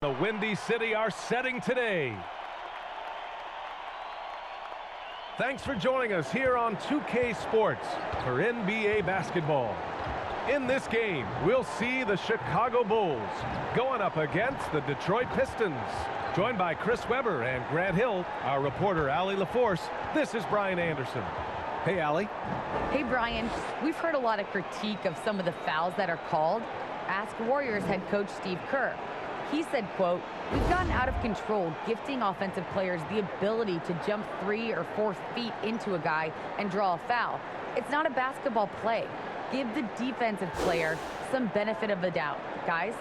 The Windy City are setting today. Thanks for joining us here on 2K Sports for NBA basketball. In this game, we'll see the Chicago Bulls going up against the Detroit Pistons. Joined by Chris Webber and Grant Hill, our reporter Allie LaForce, this is Brian Anderson. Hey, Allie. Hey, Brian. We've heard a lot of critique of some of the fouls that are called. Ask Warriors head coach Steve Kerr. He said, quote, "We've gotten out of control, gifting offensive players the ability to jump 3 or 4 feet into a guy and draw a foul. It's not a basketball play. Give the defensive player some benefit of the doubt, guys."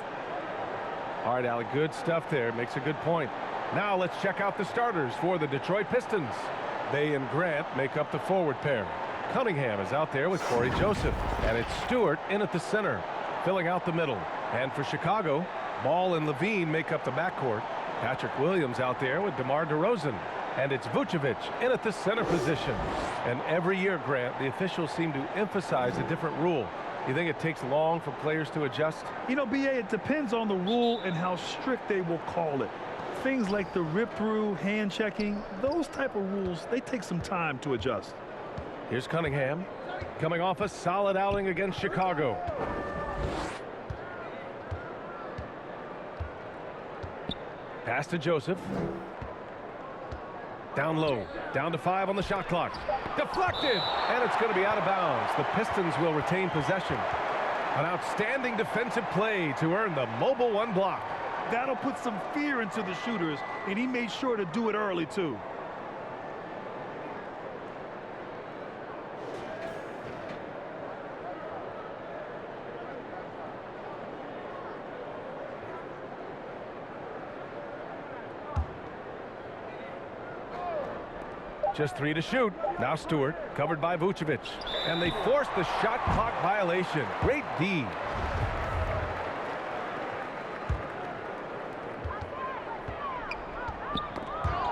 All right, Allie, good stuff there. Makes a good point. Now let's check out the starters for the Detroit Pistons. They and Grant make up the forward pair. Cunningham is out there with Corey Joseph, and it's Stewart in at the center, filling out the middle. And for Chicago, Ball and Levine make up the backcourt. Patrick Williams out there with DeMar DeRozan. And it's Vucevic in at the center position. And every year, Grant, the officials seem to emphasize a different rule. You think it takes long for players to adjust? You know, BA, it depends on the rule and how strict they will call it. Things like the rip-through, hand-checking, those type of rules, they take some time to adjust. Here's Cunningham, coming off a solid outing against Chicago. Pass to Joseph. Down low. Down to 5 on the shot clock. Deflected! And it's going to be out of bounds. The Pistons will retain possession. An outstanding defensive play to earn the mobile 1 block. That'll put some fear into the shooters, and he made sure to do it early, too. Just 3 to shoot. Now Stewart, covered by Vucevic. And they force the shot clock violation. Great D.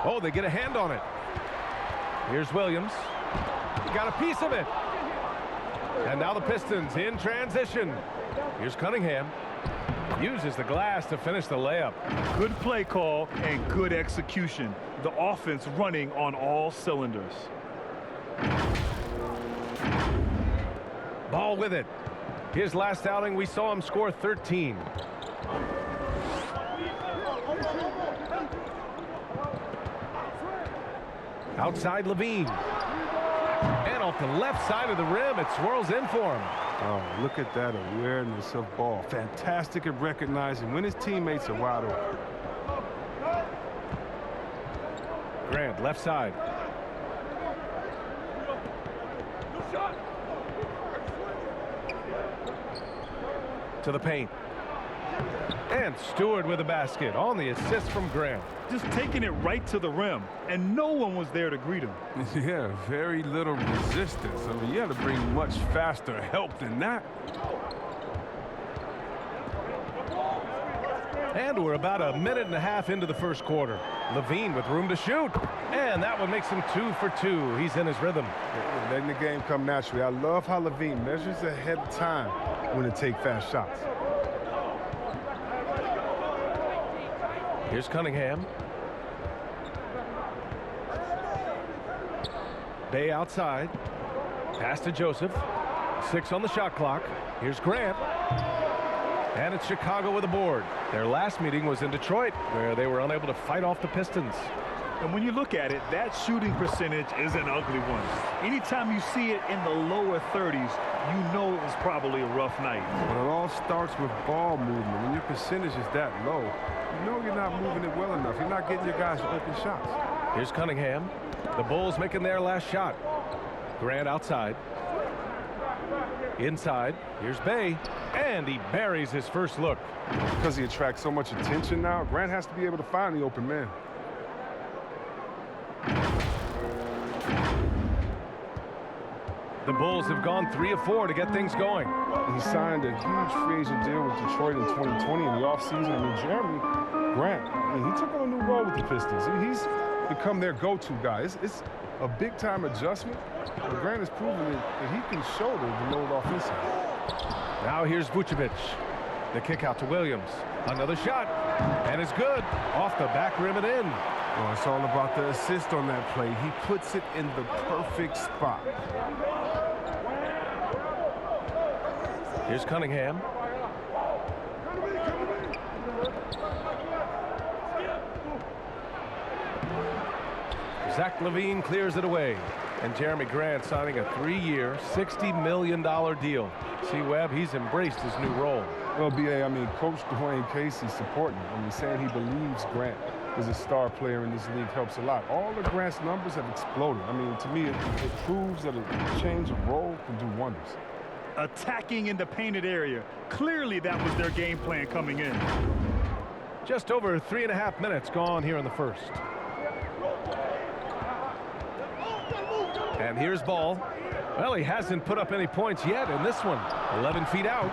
Oh, they get a hand on it. Here's Williams. He got a piece of it. And now the Pistons in transition. Here's Cunningham. Uses the glass to finish the layup. Good play call and good execution. The offense running on all cylinders. Ball with it. His last outing, we saw him score 13. Outside Levine. And off the left side of the rim, it swirls in for him. Oh, look at that awareness of ball. Fantastic at recognizing when his teammates are wide open. Grant, left side. To the paint. And Stewart with a basket on the assist from Grant. Just taking it right to the rim, and no one was there to greet him. Yeah, very little resistance. I mean, you had to bring much faster help than that. And we're about a minute and a half into the first quarter. Levine with room to shoot. And that one makes him 2 for 2. He's in his rhythm. Letting the game come naturally. I love how Levine measures ahead of time when to take fast shots. Here's Cunningham. Bay outside. Pass to Joseph. 6 on the shot clock. Here's Grant. And it's Chicago with a board. Their last meeting was in Detroit, where they were unable to fight off the Pistons. And when you look at it, that shooting percentage is an ugly one. Anytime you see it in the lower 30s, you know it was probably a rough night. But it all starts with ball movement. When your percentage is that low, you know you're not moving it well enough. You're not getting your guys open shots. Here's Cunningham. The Bulls making their last shot. Grant outside. Inside. Here's Bay. And he buries his first look. Because he attracts so much attention now, Grant has to be able to find the open man. The Bulls have gone 3 of 4 to get things going. He signed a huge free agent deal with Detroit in 2020 in the offseason. I mean, Jeremy Grant, he took on a new role with the Pistons. He's become their go-to guy. It's a big-time adjustment, but Grant has proven that he can shoulder the load offensively. Now here's Vucevic. The kick out to Williams. Another shot. And it's good. Off the back rim and in. Well, it's all about the assist on that play. He puts it in the perfect spot. Here's Cunningham. Zach LaVine clears it away. And Jeremy Grant signing a 3-year, $60 million deal. See, Webb, he's embraced his new role. Well, B.A., I mean, Coach Dwayne Casey's supporting him. I mean, saying he believes Grant is a star player in this league helps a lot. All of Grant's numbers have exploded. I mean, to me, it proves that a change of role can do wonders. Attacking in the painted area. Clearly, that was their game plan coming in. Just over 3.5 minutes gone here in the first. And here's Ball. Well, he hasn't put up any points yet in this one. 11 feet out.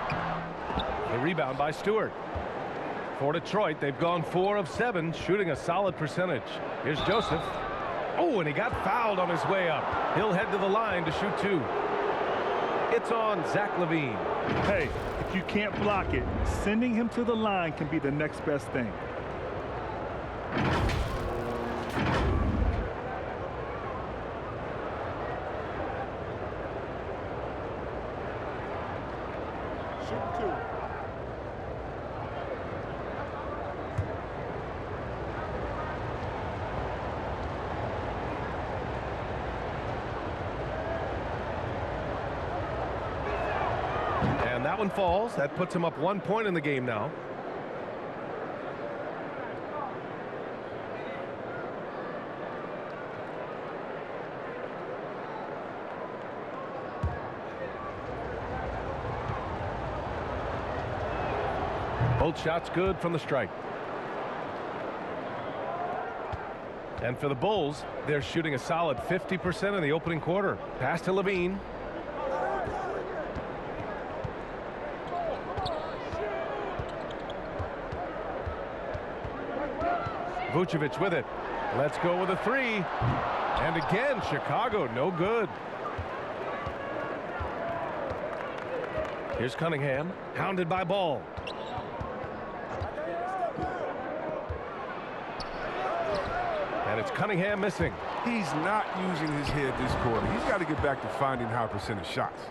The rebound by Stewart. For Detroit, they've gone 4 of 7, shooting a solid percentage. Here's Joseph. Oh, and he got fouled on his way up. He'll head to the line to shoot 2. It's on Zach LaVine. Hey, if you can't block it, sending him to the line can be the next best thing. Shoot 2. And that one falls. That puts him up 1 point in the game now. Both shots good from the strike. And for the Bulls, they're shooting a solid 50% in the opening quarter. Pass to LaVine. Vucevic with it. Let's go with a 3. And again, Chicago, no good. Here's Cunningham, hounded by Ball. And it's Cunningham missing. He's not using his head this quarter. He's got to get back to finding high percentage shots.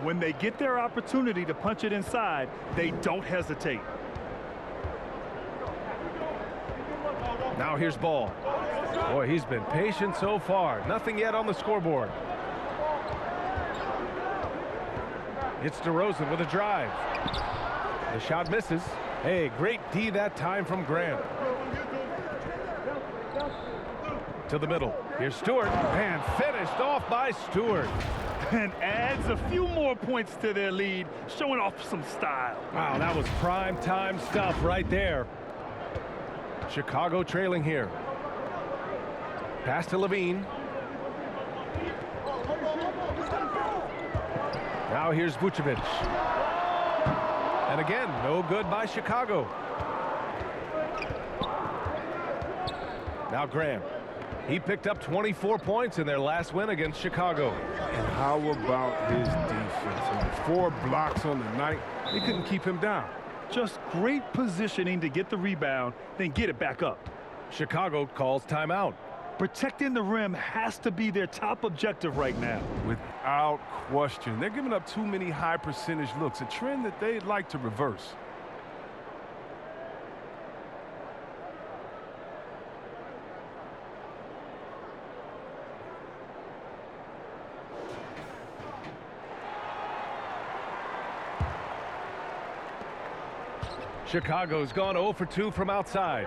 When they get their opportunity to punch it inside, they don't hesitate. Now here's Ball. Boy, he's been patient so far. Nothing yet on the scoreboard. It's DeRozan with a drive. The shot misses. Hey, great D that time from Grant. To the middle. Here's Stewart. And finished off by Stewart. And adds a few more points to their lead, showing off some style. Wow, that was prime time stuff right there. Chicago trailing here. Pass to LaVine. Now here's Vucevic. And again, no good by Chicago. Now Graham. He picked up 24 points in their last win against Chicago. And how about his defense? I mean, 4 blocks on the night. They couldn't keep him down. Just great positioning to get the rebound, then get it back up. Chicago calls timeout. Protecting the rim has to be their top objective right now. Without question. They're giving up too many high percentage looks, a trend that they'd like to reverse. Chicago's gone 0 for 2 from outside.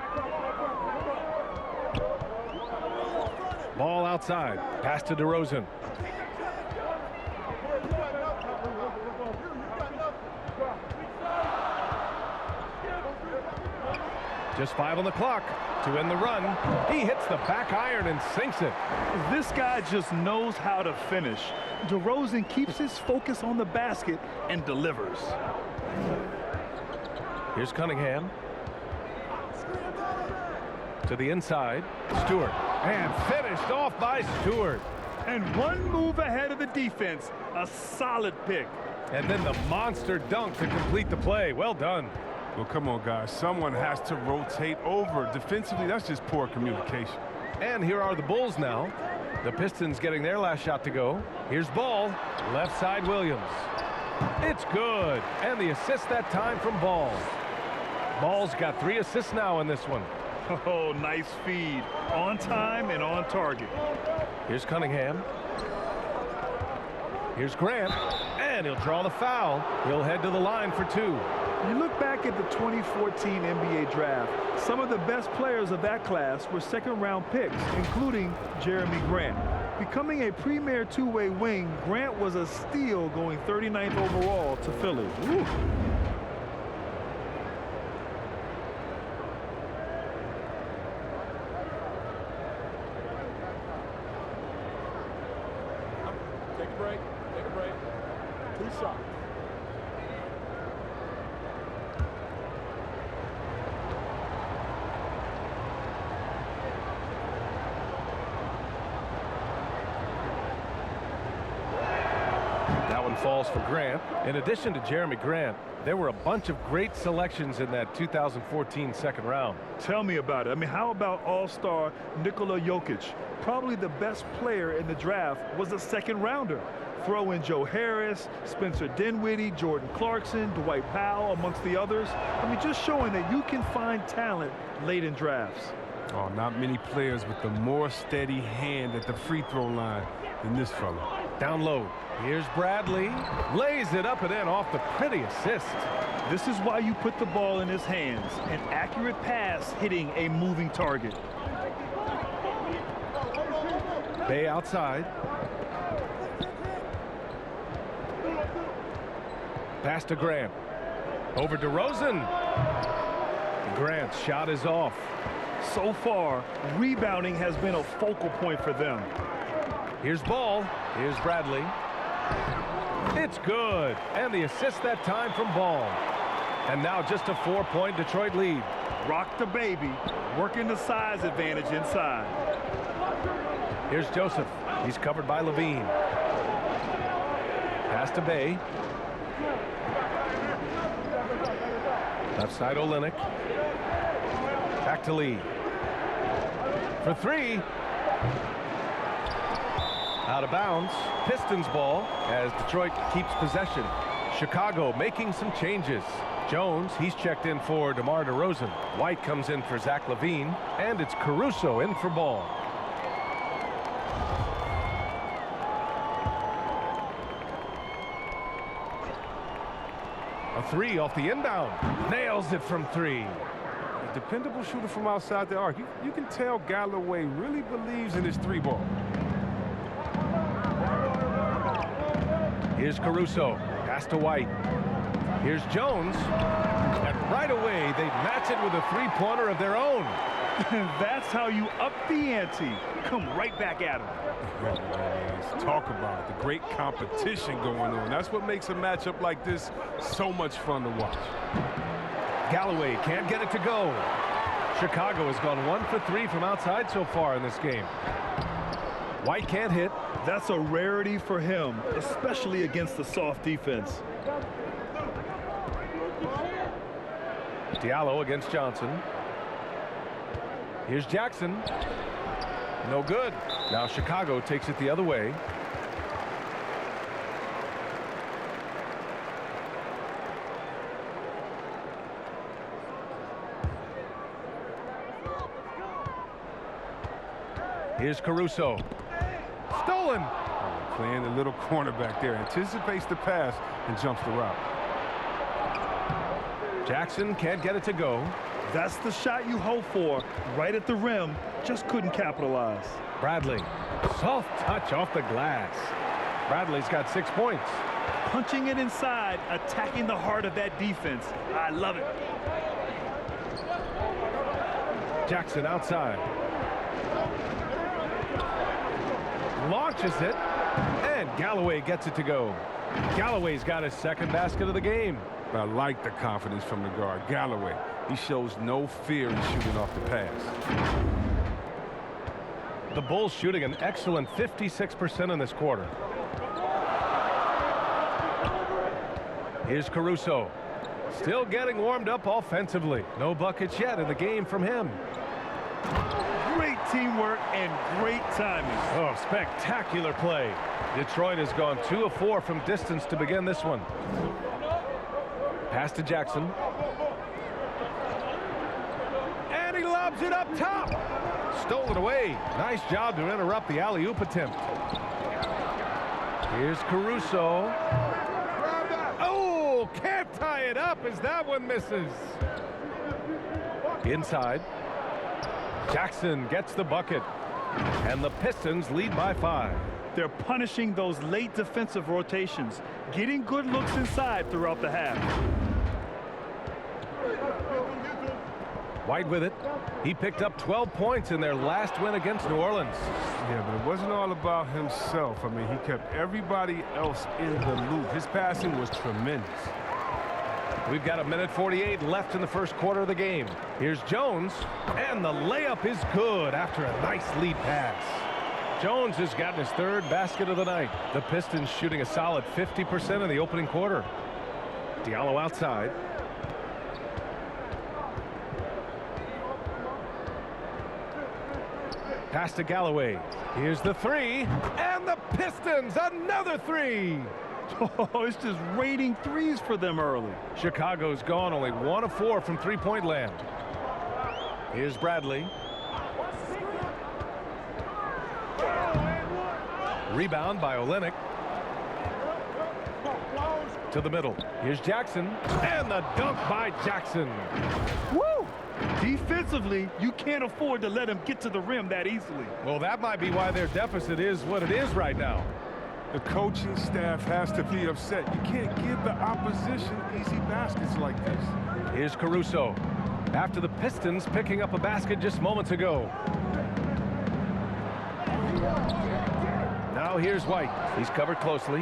Ball outside. Pass to DeRozan. Just 5 on the clock to end the run. He hits the back iron and sinks it. This guy just knows how to finish. DeRozan keeps his focus on the basket and delivers. Here's Cunningham. To the inside. Stewart. And finished off by Stewart. And one move ahead of the defense. A solid pick. And then the monster dunk to complete the play. Well done. Well, come on, guys. Someone has to rotate over. Defensively, that's just poor communication. And here are the Bulls now. The Pistons getting their last shot to go. Here's Ball. Left side, Williams. It's good. And the assist that time from Ball. Ball's got 3 assists now in this one. Oh, nice feed. On time and on target. Here's Cunningham. Here's Grant. And he'll draw the foul. He'll head to the line for 2. You look back at the 2014 NBA draft, some of the best players of that class were second-round picks, including Jeremy Grant. Becoming a premier two-way wing, Grant was a steal going 39th overall to Philly. Woo. Take a break. Take a break. 2 shots. That one falls for Grant. In addition to Jeremy Grant, there were a bunch of great selections in that 2014 second round. Tell me about it. I mean, how about all-star Nikola Jokic? Probably the best player in the draft was a second-rounder. Throw in Joe Harris, Spencer Dinwiddie, Jordan Clarkson, Dwight Powell, amongst the others. I mean, just showing that you can find talent late in drafts. Oh, not many players with a more steady hand at the free throw line than this fella. Down low. Here's Bradley. Lays it up and in off the pretty assist. This is why you put the ball in his hands. An accurate pass hitting a moving target. Bay outside. Pass to Grant. Over to Rosen. Grant's shot is off. So far, rebounding has been a focal point for them. Here's Ball. Here's Bradley. It's good. And the assist that time from Ball. And now just a 4-point Detroit lead. Rock the baby, working the size advantage inside. Here's Joseph. He's covered by Levine. Pass to Bay. Left side Olynyk. Back to Lee. For 3. Out of bounds. Pistons ball as Detroit keeps possession. Chicago making some changes. Jones, he's checked in for DeMar DeRozan. White comes in for Zach LaVine. And it's Caruso in for Ball. A 3 off the inbound. Nails it from 3. A dependable shooter from outside the arc. You can tell Galloway really believes in his 3-ball. Here's Caruso. Pass to White. Here's Jones. And right away, they match it with a 3-pointer of their own. That's how you up the ante. Come right back at him. Let's talk about it. The great competition going on. That's what makes a matchup like this so much fun to watch. Galloway can't get it to go. Chicago has gone 1 for 3 from outside so far in this game. White can't hit. That's a rarity for him, especially against the soft defense. Diallo against Johnson. Here's Jackson. No good. Now Chicago takes it the other way. Here's Caruso. Stolen. Playing the little cornerback there. Anticipates the pass and jumps the route. Jackson can't get it to go. That's the shot you hope for. Right at the rim. Just couldn't capitalize. Bradley. Soft touch off the glass. Bradley's got 6 points. Punching it inside, attacking the heart of that defense. I love it. Jackson outside. Launches it. And Galloway gets it to go. Galloway's got his second basket of the game. I like the confidence from the guard. Galloway, he shows no fear in shooting off the pass. The Bulls shooting an excellent 56% in this quarter. Here's Caruso. Still getting warmed up offensively. No buckets yet in the game from him. Great teamwork and great timing. Oh, spectacular play. Detroit has gone 2 of 4 from distance to begin this one. Pass to Jackson. And he lobs it up top. Stole it away. Nice job to interrupt the alley-oop attempt. Here's Caruso. Oh, can't tie it up as that one misses. Inside. Jackson gets the bucket. And the Pistons lead by 5. They're punishing those late defensive rotations, getting good looks inside throughout the half. White with it. He picked up 12 points in their last win against New Orleans. Yeah, but it wasn't all about himself. I mean, he kept everybody else in the loop. His passing was tremendous. We've got 1:48 left in the first quarter of the game. Here's Jones, and the layup is good after a nice lead pass. Jones has gotten his 3rd basket of the night. The Pistons shooting a solid 50% in the opening quarter. Diallo outside. Pass to Galloway. Here's the 3, and the Pistons, another 3. Oh, it's just raining threes for them early. Chicago's gone only 1 of 4 from three-point land. Here's Bradley. Rebound by Olynyk. To the middle. Here's Jackson. And the dunk by Jackson. Woo! Defensively, you can't afford to let him get to the rim that easily. Well, that might be why their deficit is what it is right now. The coaching staff has to be upset. You can't give the opposition easy baskets like this. Here's Caruso. After the Pistons picking up a basket just moments ago. Now here's White. He's covered closely.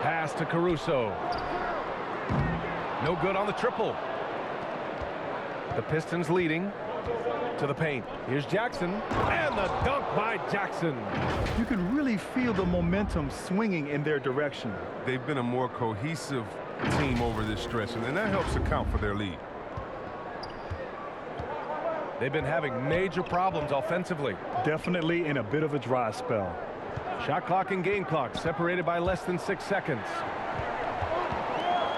Pass to Caruso. No good on the triple. The Pistons leading to the paint. Here's Jackson. And the dunk by Jackson. You can really feel the momentum swinging in their direction. They've been a more cohesive team over this stretch, and that helps account for their lead. They've been having major problems offensively. Definitely in a bit of a dry spell. Shot clock and game clock separated by less than 6 seconds.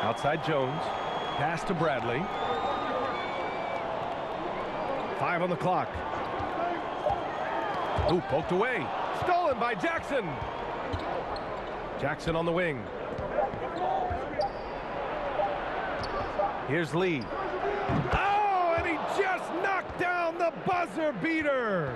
Outside Jones. Pass to Bradley. 5 on the clock. Ooh, poked away. Stolen by Jackson. Jackson on the wing. Here's Lee. Oh, and he just knocked down the buzzer beater.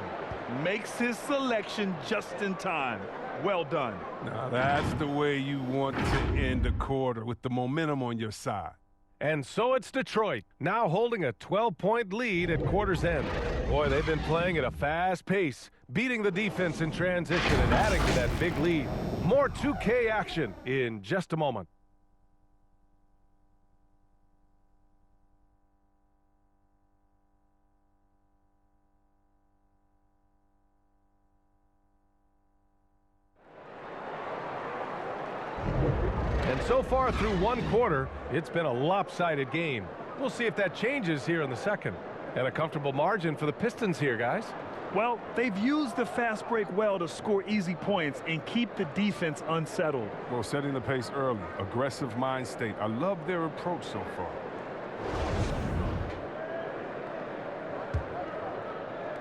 Makes his selection just in time. Well done. Now that's the way you want to end a quarter, with the momentum on your side. And so it's Detroit, now holding a 12-point lead at quarter's end. Boy, they've been playing at a fast pace, beating the defense in transition and adding to that big lead. More 2K action in just a moment. And so far through one quarter, it's been a lopsided game. We'll see if that changes here in the second. And a comfortable margin for the Pistons here, guys. Well, they've used the fast break well to score easy points and keep the defense unsettled. Well, setting the pace early, aggressive mind state. I love their approach so far.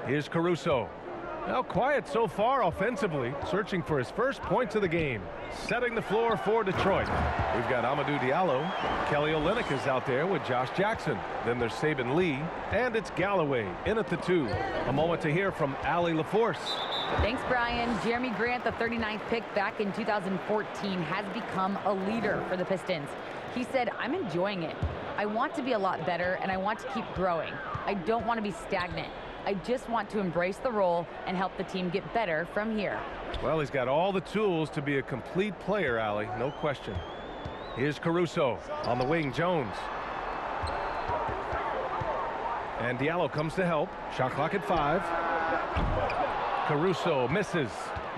Here's Caruso. Now quiet so far offensively, searching for his first points of the game. Setting the floor for Detroit. We've got Amadou Diallo. Kelly Olynyk is out there with Josh Jackson. Then there's Saban Lee, and it's Galloway in at the 2. A moment to hear from Allie LaForce. Thanks, Brian. Jeremy Grant, the 39th pick back in 2014, has become a leader for the Pistons. He said, "I'm enjoying it. I want to be a lot better, and I want to keep growing. I don't want to be stagnant. I just want to embrace the role and help the team get better from here." Well, he's got all the tools to be a complete player, Allie, no question. Here's Caruso on the wing. Jones. And Diallo comes to help. Shot clock at 5. Caruso misses.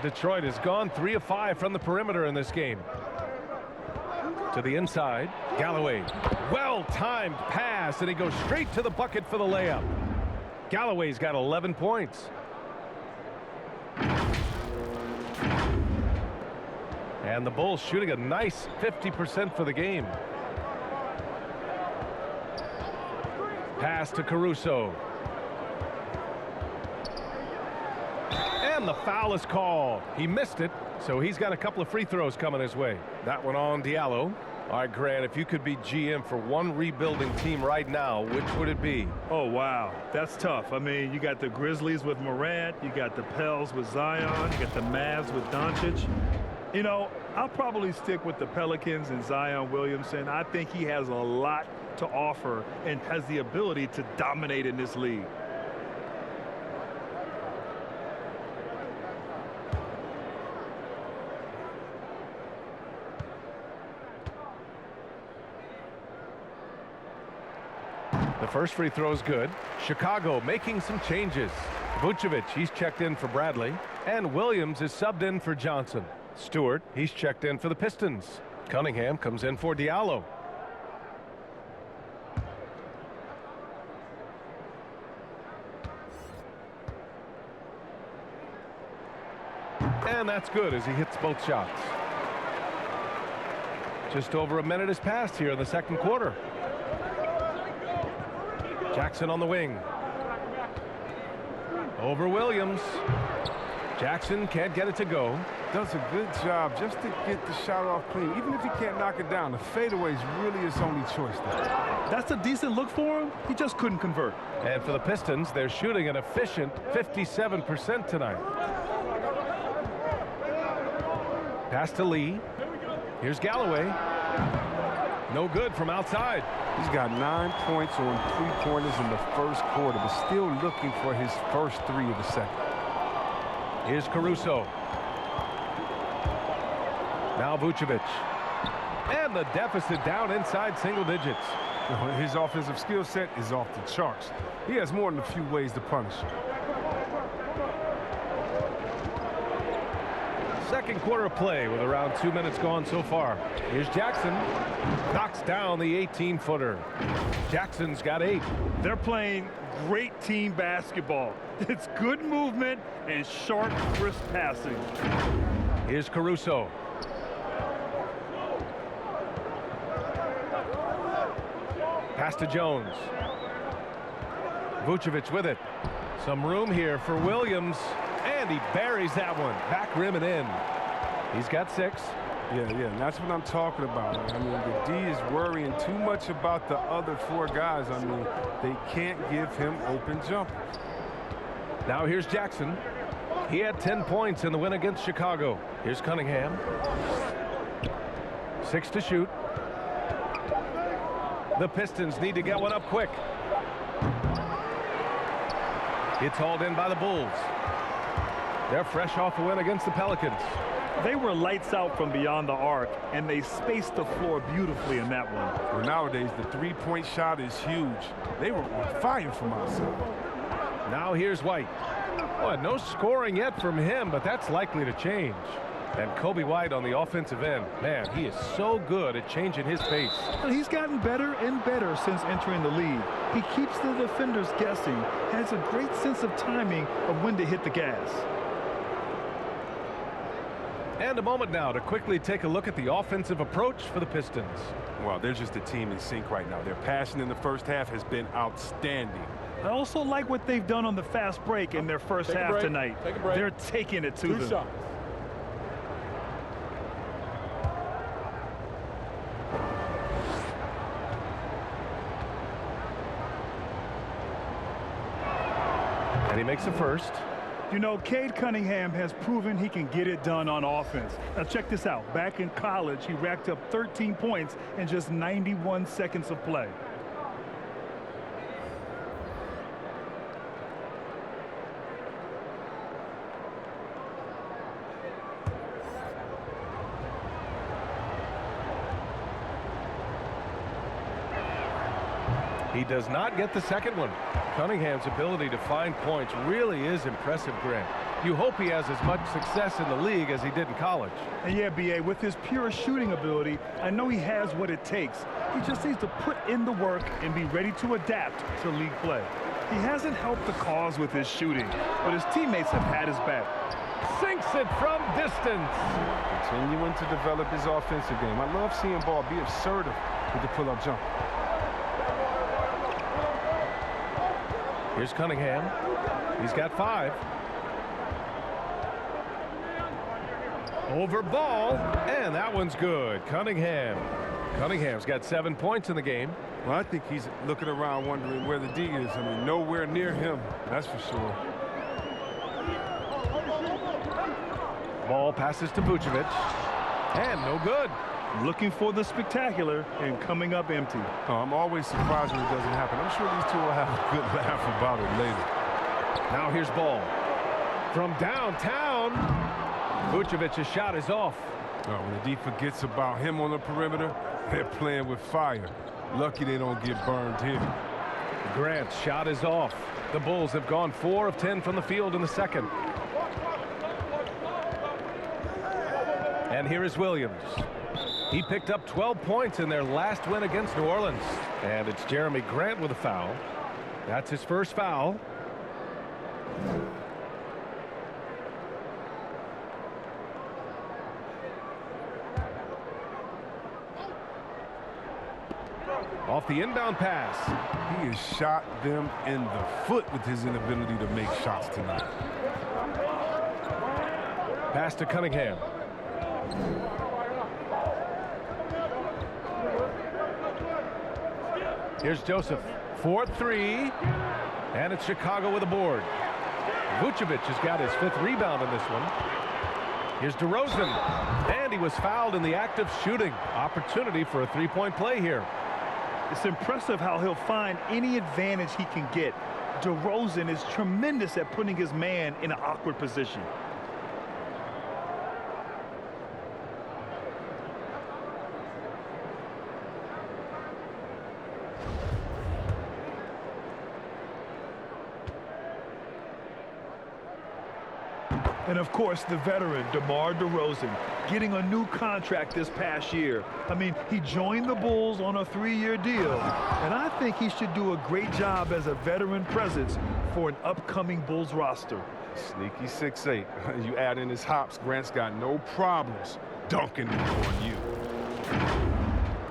Detroit has gone 3 of 5 from the perimeter in this game. To the inside. Galloway. Well-timed pass, and he goes straight to the bucket for the layup. Galloway's got 11 points. And the Bulls shooting a nice 50% for the game. Pass to Caruso. And the foul is called. He missed it, so he's got a couple of free throws coming his way. That one on Diallo. All right, Grant, if you could be GM for one rebuilding team right now, which would it be? Oh, wow. That's tough. I mean, you got the Grizzlies with Morant. You got the Pels with Zion. You got the Mavs with Doncic. You know, I'll probably stick with the Pelicans and Zion Williamson. I think he has a lot to offer and has the ability to dominate in this league. The first free throw is good. Chicago making some changes. Vucevic, he's checked in for Bradley. And Williams is subbed in for Johnson. Stewart, he's checked in for the Pistons. Cunningham comes in for Diallo. And that's good as he hits both shots. Just over a minute has passed here in the second quarter. Jackson on the wing. Over Williams. Jackson can't get it to go. Does a good job just to get the shot off clean. Even if he can't knock it down, the fadeaway is really his only choice there. That's a decent look for him. He just couldn't convert. And for the Pistons, they're shooting an efficient 57% tonight. Pass to Lee. Here's Galloway. No good from outside. He's got 9 points on three-pointers in the first quarter, but still looking for his first three of the second. Here's Caruso. Now Vucevic. And the deficit down inside single digits. His offensive skill set is off the charts. He has more than a few ways to punish. Second quarter of play with around 2 minutes gone so far. Here's Jackson. Knocks down the 18-footer. Jackson's got 8. They're playing great team basketball. It's good movement and sharp, crisp passing. Here's Caruso. Pass to Jones. Vucevic with it. Some room here for Williams. And he buries that one. Back rim and in. He's got 6. Yeah, and that's what I'm talking about. I mean, the D is worrying too much about the other 4 guys. I mean, they can't give him open jumpers. Now here's Jackson. He had 10 points in the win against Chicago. Here's Cunningham. 6 to shoot. The Pistons need to get one up quick. It's hauled in by the Bulls. They're fresh off a win against the Pelicans. They were lights out from beyond the arc, and they spaced the floor beautifully in that one. Well, nowadays, the three-point shot is huge. They were on fire from outside. Now here's White. Well, no scoring yet from him, but that's likely to change. And Kobe White on the offensive end. Man, he is so good at changing his pace. Well, he's gotten better and better since entering the league. He keeps the defenders guessing, has a great sense of timing of when to hit the gas. And a moment now to quickly take a look at the offensive approach for the Pistons. Well, they're just a team in sync right now. Their passing in the first half has been outstanding. I also like what they've done on the fast break in their first half tonight. They're taking it to them. Shots. And he makes the first. You know, Cade Cunningham has proven he can get it done on offense. Now check this out. Back in college, he racked up 13 points in just 91 seconds of play. He does not get the second one. Cunningham's ability to find points really is impressive, Grant. You hope he has as much success in the league as he did in college. And yeah, B.A., with his pure shooting ability, I know he has what it takes. He just needs to put in the work and be ready to adapt to league play. He hasn't helped the cause with his shooting, but his teammates have had his back. Sinks it from distance. Continuing to develop his offensive game. I love seeing Ball be assertive with the pull-up jump. Here's Cunningham. He's got 5. Over Ball, and that one's good. Cunningham's got 7 points in the game. Well, I think he's looking around wondering where the D is. I mean, nowhere near him, that's for sure. Ball passes to Vucevic, and no good. Looking for the spectacular and coming up empty. Oh, I'm always surprised when it doesn't happen. I'm sure these two will have a good laugh about it later. Now here's Ball. From downtown, Vucevic's shot is off. Oh, when the D forgets about him on the perimeter, they're playing with fire. Lucky they don't get burned here. Grant's shot is off. The Bulls have gone 4 of 10 from the field in the second. And here is Williams. He picked up 12 points in their last win against New Orleans. And it's Jeremy Grant with a foul. That's his first foul. Off the inbound pass. He has shot them in the foot with his inability to make shots tonight. Pass to Cunningham. Here's Joseph. 4-3. And it's Chicago with a board. Vucevic has got his 5th rebound in this one. Here's DeRozan. And he was fouled in the act of shooting. Opportunity for a 3-point play here. It's impressive how he'll find any advantage he can get. DeRozan is tremendous at putting his man in an awkward position. And of course, the veteran, DeMar DeRozan, getting a new contract this past year. I mean, he joined the Bulls on a 3-year deal, and I think he should do a great job as a veteran presence for an upcoming Bulls roster. Sneaky 6'8". You add in his hops, Grant's got no problems dunking on you.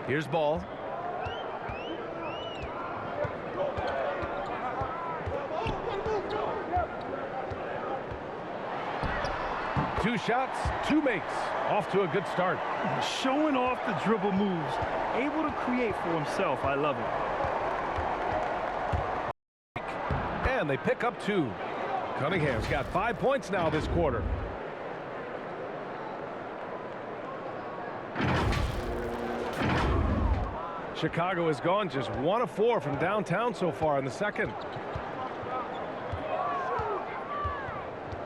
Here's Ball. Two shots, 2 makes. Off to a good start. Showing off the dribble moves, able to create for himself. I love it. And they pick up 2. Cunningham's got 5 points now this quarter. Chicago has gone just 1 of 4 from downtown so far in the second.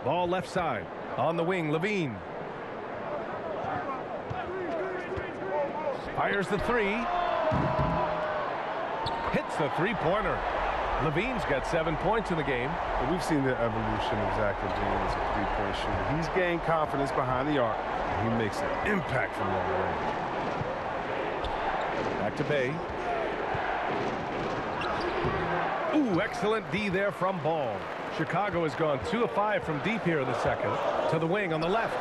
Ball left side. On the wing, Levine. Fires the 3. Hits the 3-pointer. Levine's got 7 points in the game. But we've seen the evolution of Zach LaVine as a 3-point shooter. He's gained confidence behind the arc, and he makes an impact from long range. Back to Bay. Ooh, excellent D there from Ball. Chicago has gone 2 of 5 from deep here in the second. To the wing on the left.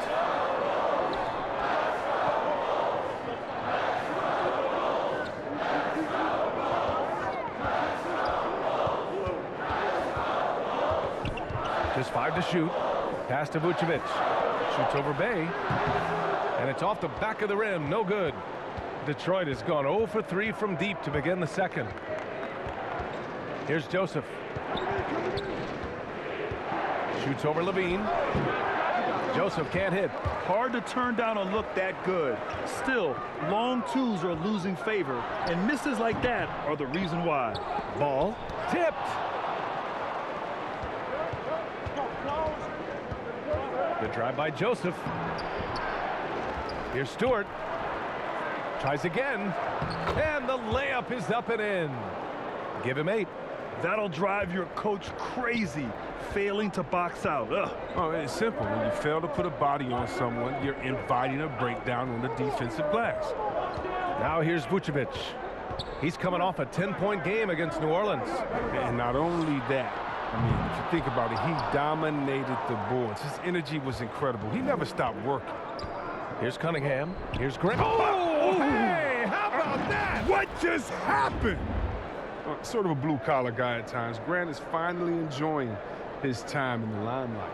Just 5 to shoot. Pass to Vucevic. Shoots over Bay. And it's off the back of the rim. No good. Detroit has gone 0 for 3 from deep to begin the second. Here's Joseph. Shoots over Levine. Joseph can't hit. Hard to turn down a look that good. Still, long twos are losing favor, and misses like that are the reason why. Ball tipped. Good drive by Joseph. Here's Stewart. Tries again. And the layup is up and in. Give him 8. That'll drive your coach crazy, failing to box out. Ugh. Oh, it's simple. When you fail to put a body on someone, you're inviting a breakdown on the defensive glass. Now here's Vucevic. He's coming off a 10-point game against New Orleans. And not only that, I mean, if you think about it, he dominated the boards. His energy was incredible. He never stopped working. Here's Cunningham. Here's Grant. Oh, hey, how about that? What just happened? Sort of a blue-collar guy at times. Grant is finally enjoying his time in the limelight.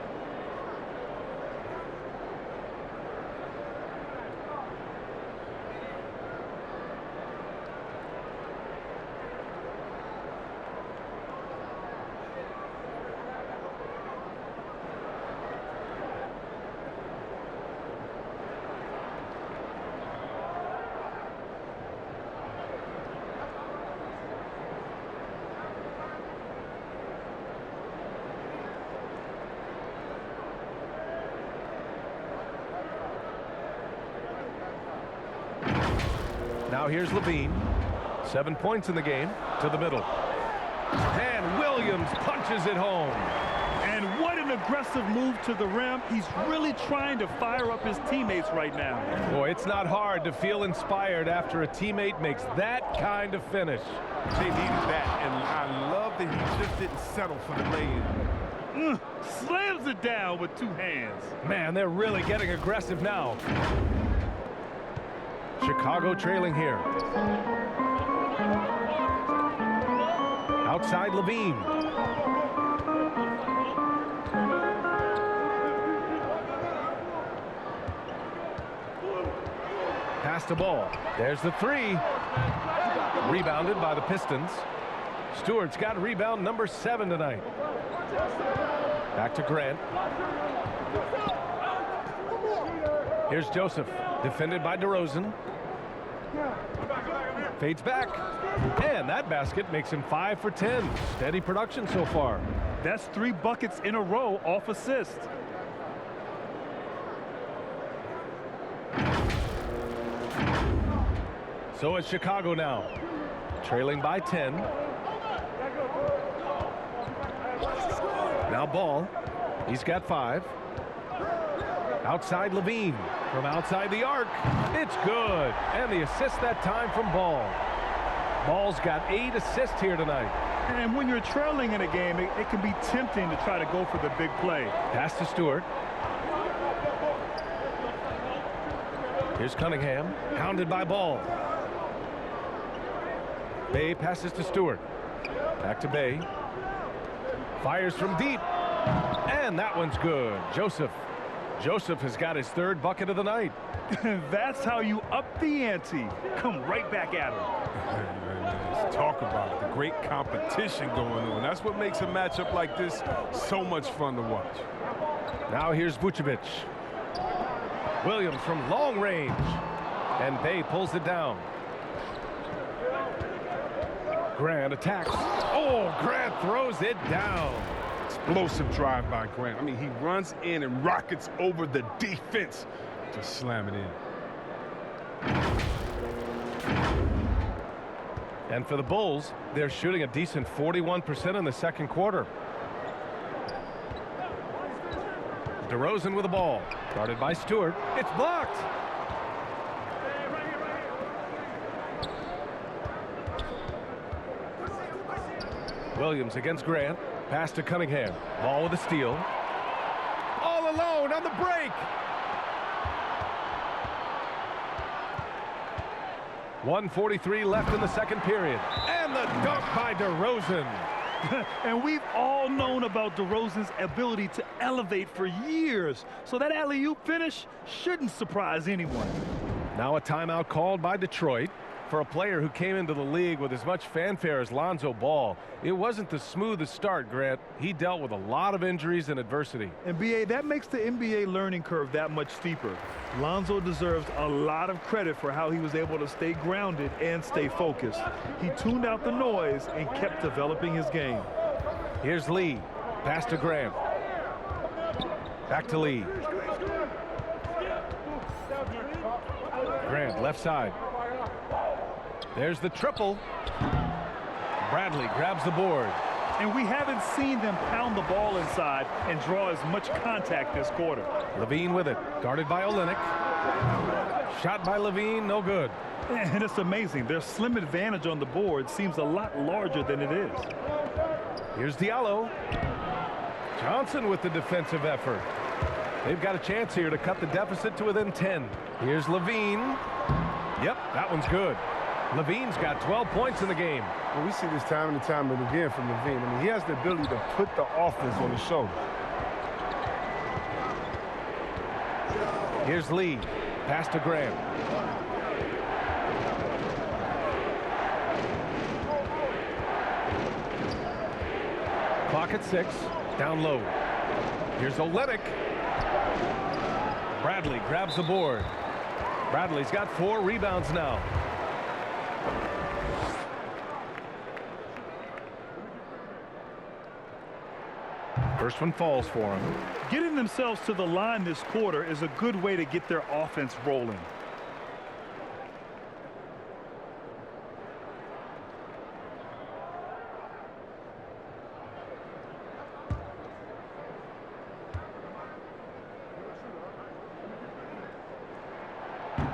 Now here's Levine. 7 points in the game. To the middle. And Williams punches it home. And what an aggressive move to the rim. He's really trying to fire up his teammates right now. Boy, it's not hard to feel inspired after a teammate makes that kind of finish. They needed that, and I love that he just didn't settle for the lay-in. Slams it down with 2 hands. Man, they're really getting aggressive now. Chicago trailing here. Outside Levine. Pass the ball. There's the 3. Rebounded by the Pistons. Stewart's got rebound number 7 tonight. Back to Grant. Here's Joseph, defended by DeRozan. Fades back. And that basket makes him 5 for 10. Steady production so far. That's 3 buckets in a row off assist. So it's Chicago now, trailing by 10. Now Ball. He's got 5. Outside Levine. From outside the arc. It's good. And the assist that time from Ball. Ball's got 8 assists here tonight. And when you're trailing in a game, it can be tempting to try to go for the big play. Pass to Stewart. Here's Cunningham. Hounded by Ball. Bay passes to Stewart. Back to Bay. Fires from deep. And that one's good. Joseph has got his 3rd bucket of the night. That's how you up the ante. Come right back at him. Let's talk about it. The great competition going on. That's what makes a matchup like this so much fun to watch. Now here's Vucevic. Williams from long range. And Bay pulls it down. Grant attacks. Oh, Grant throws it down. Explosive drive by Grant. I mean, he runs in and rockets over the defense to slam it in. And for the Bulls, they're shooting a decent 41% in the second quarter. DeRozan with the ball. Guarded by Stewart. It's blocked. Williams against Grant. Pass to Cunningham. Ball with a steal. All alone on the break. 1:43 left in the second period. And the dunk by DeRozan. And we've all known about DeRozan's ability to elevate for years. So that alley-oop finish shouldn't surprise anyone. Now a timeout called by Detroit. For a player who came into the league with as much fanfare as Lonzo Ball, it wasn't the smoothest start, Grant. He dealt with a lot of injuries and adversity. And BA, that makes the NBA learning curve that much steeper. Lonzo deserves a lot of credit for how he was able to stay grounded and stay focused. He tuned out the noise and kept developing his game. Here's Lee. Pass to Grant. Back to Lee. Grant, left side. There's the triple. Bradley grabs the board. and we haven't seen them pound the ball inside and draw as much contact this quarter. Levine with it, guarded by Olynyk. Shot by Levine, no good. And it's amazing. Their slim advantage on the board seems a lot larger than it is. Here's Diallo. Johnson with the defensive effort. They've got a chance here to cut the deficit to within 10. Here's Levine. Yep, that one's good. Levine's got 12 points in the game. Well, we see this time and time and again from Levine. I mean, he has the ability to put the offense on his shoulders. Here's Lee. Pass to Graham. Clock at 6. Down low. Here's Olynyk. Bradley grabs the board. Bradley's got 4 rebounds now. First one falls for him. Getting themselves to the line this quarter is a good way to get their offense rolling.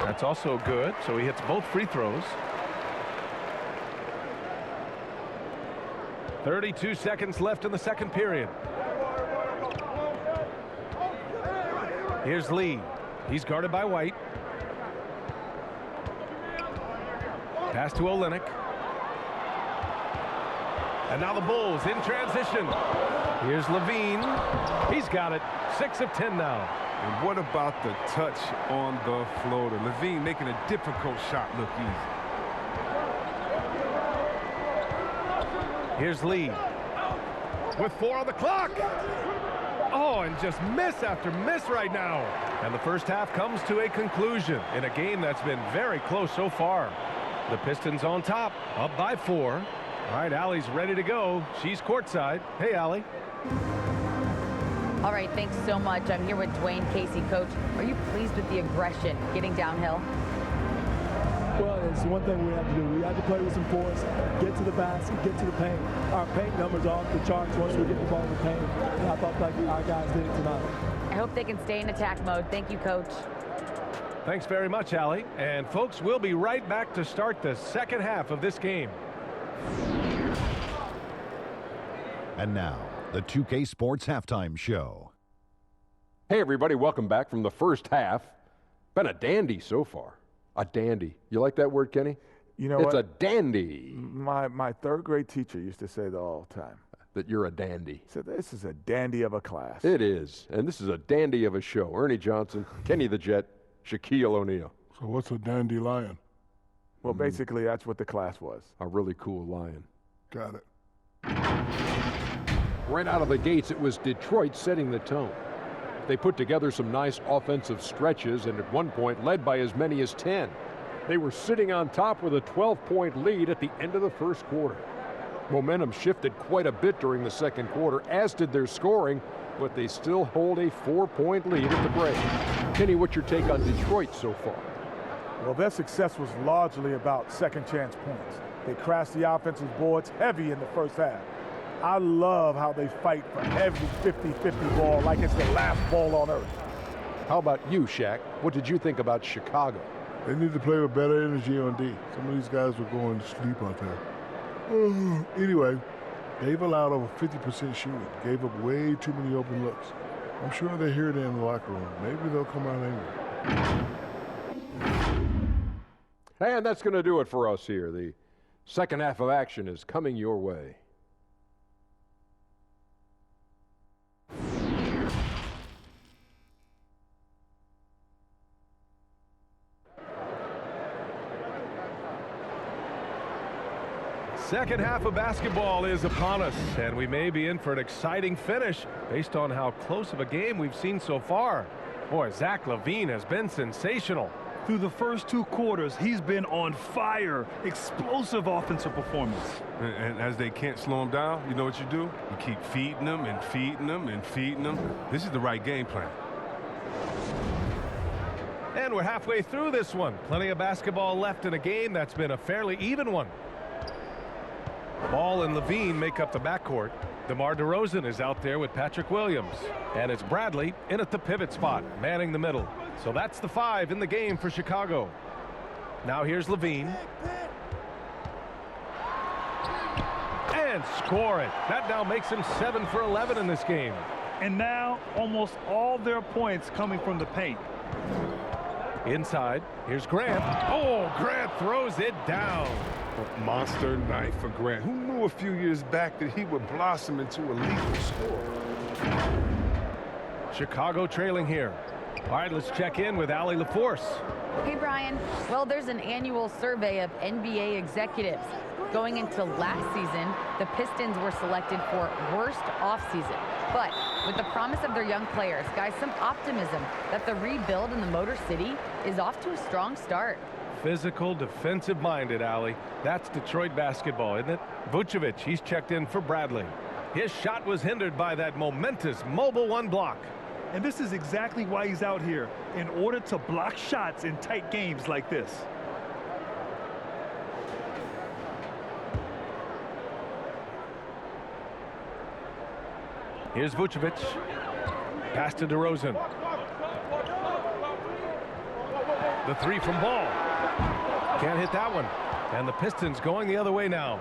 That's also good, so he hits both free throws. 32 seconds left in the second period. Here's Lee. He's guarded by White. Pass to Olynyk. And now the Bulls in transition. Here's Levine. He's got it. 6 of 10 now. And what about the touch on the floater? Levine making a difficult shot look easy. Here's Lee. With 4 on the clock. Oh, and just miss after miss right now. And the first half comes to a conclusion in a game that's been very close so far. The Pistons on top, up by 4. All right, Allie's ready to go. She's courtside. Hey, Allie. All right, thanks so much. I'm here with Dwayne Casey. Coach, are you pleased with the aggression getting downhill? Well, it's one thing we have to do. We have to play with some force, get to the basket, get to the paint. Our paint numbers are off the charts once we get the ball in the paint. And I thought like our guys did it tonight. I hope they can stay in attack mode. Thank you, Coach. Thanks very much, Allie. And folks, we'll be right back to start the second half of this game. And now, the 2K Sports Halftime Show. Hey, everybody, welcome back from the first half. Been a dandy so far. A dandy. You like that word, Kenny? You know it's what? a dandy. My third grade teacher used to say that all the time. That you're a dandy. He said, this is a dandy of a class. It is. And this is a dandy of a show. Ernie Johnson, Kenny the Jet, Shaquille O'Neal. So what's a dandelion? Well, basically, that's what the class was. A really cool lion. Got it. Right out of the gates, it was Detroit setting the tone. They put together some nice offensive stretches and at one point led by as many as 10. They were sitting on top with a 12-point lead at the end of the first quarter. Momentum shifted quite a bit during the second quarter, as did their scoring, but they still hold a 4-point lead at the break. Kenny, what's your take on Detroit so far? Well, their success was largely about second chance points. They crashed the offensive boards heavy in the first half. I love how they fight for every 50-50 ball like it's the last ball on earth. How about you, Shaq? What did you think about Chicago? They need to play with better energy on D. Some of these guys were going to sleep out there. Anyway, they've allowed over 50% shooting. Gave up way too many open looks. I'm sure they hear it in the locker room. Maybe they'll come out angry. And that's going to do it for us here. The second half of action is coming your way. Second half of basketball is upon us, and we may be in for an exciting finish based on how close of a game we've seen so far. Boy, Zach LaVine has been sensational. Through the first 2 quarters, he's been on fire. Explosive offensive performance. And as they can't slow him down, you know what you do? You keep feeding them and feeding them and feeding them. This is the right game plan. And we're halfway through this one. Plenty of basketball left in a game that's been a fairly even one. Ball and Levine make up the backcourt. DeMar DeRozan is out there with Patrick Williams. And it's Bradley in at the pivot spot, manning the middle. So that's the 5 in the game for Chicago. Now here's Levine. And score it. That now makes him 7 for 11 in this game. And now almost all their points coming from the paint. Inside, here's Grant. Oh, Grant throws it down. Monster night for Grant. Who knew a few years back that he would blossom into a lethal scorer? Chicago trailing here. All right, let's check in with Allie LaForce. Hey, Brian. Well, there's an annual survey of NBA executives. Going into last season, the Pistons were selected for worst offseason. But with the promise of their young players, guys, some optimism that the rebuild in the Motor City is off to a strong start. Physical, defensive-minded, Allie. That's Detroit basketball, isn't it? Vucevic, he's checked in for Bradley. His shot was hindered by that momentous mobile 1 block. And this is exactly why he's out here, in order to block shots in tight games like this. Here's Vucevic. Pass to DeRozan. The 3 from Ball. Can't hit that one. And the Pistons going the other way now.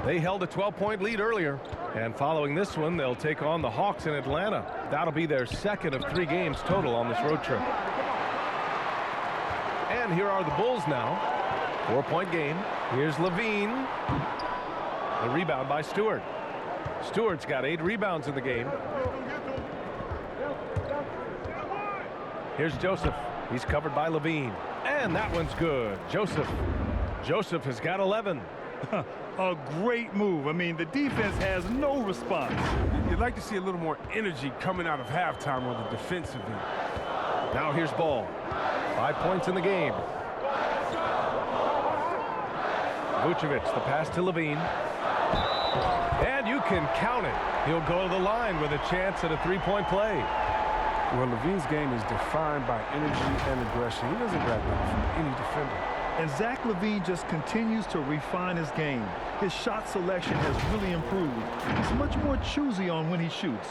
They held a 12-point lead earlier. And following this one, they'll take on the Hawks in Atlanta. That'll be their 2nd of 3 games total on this road trip. And here are the Bulls now. 4-point game. Here's Levine. The rebound by Stewart. Stewart's got 8 rebounds in the game. Here's Joseph. He's covered by Levine. And that one's good. Joseph has got 11. A great move. I mean, the defense has no response. You'd like to see a little more energy coming out of halftime on the defensive end. Now here's Ball. 5 points in the game. Vucevic, the pass to Levine. And you can count it. He'll go to the line with a chance at a 3-point play. Well, Levine's game is defined by energy and aggression. He doesn't back down from any defender. And Zach LaVine just continues to refine his game. His shot selection has really improved. He's much more choosy on when he shoots.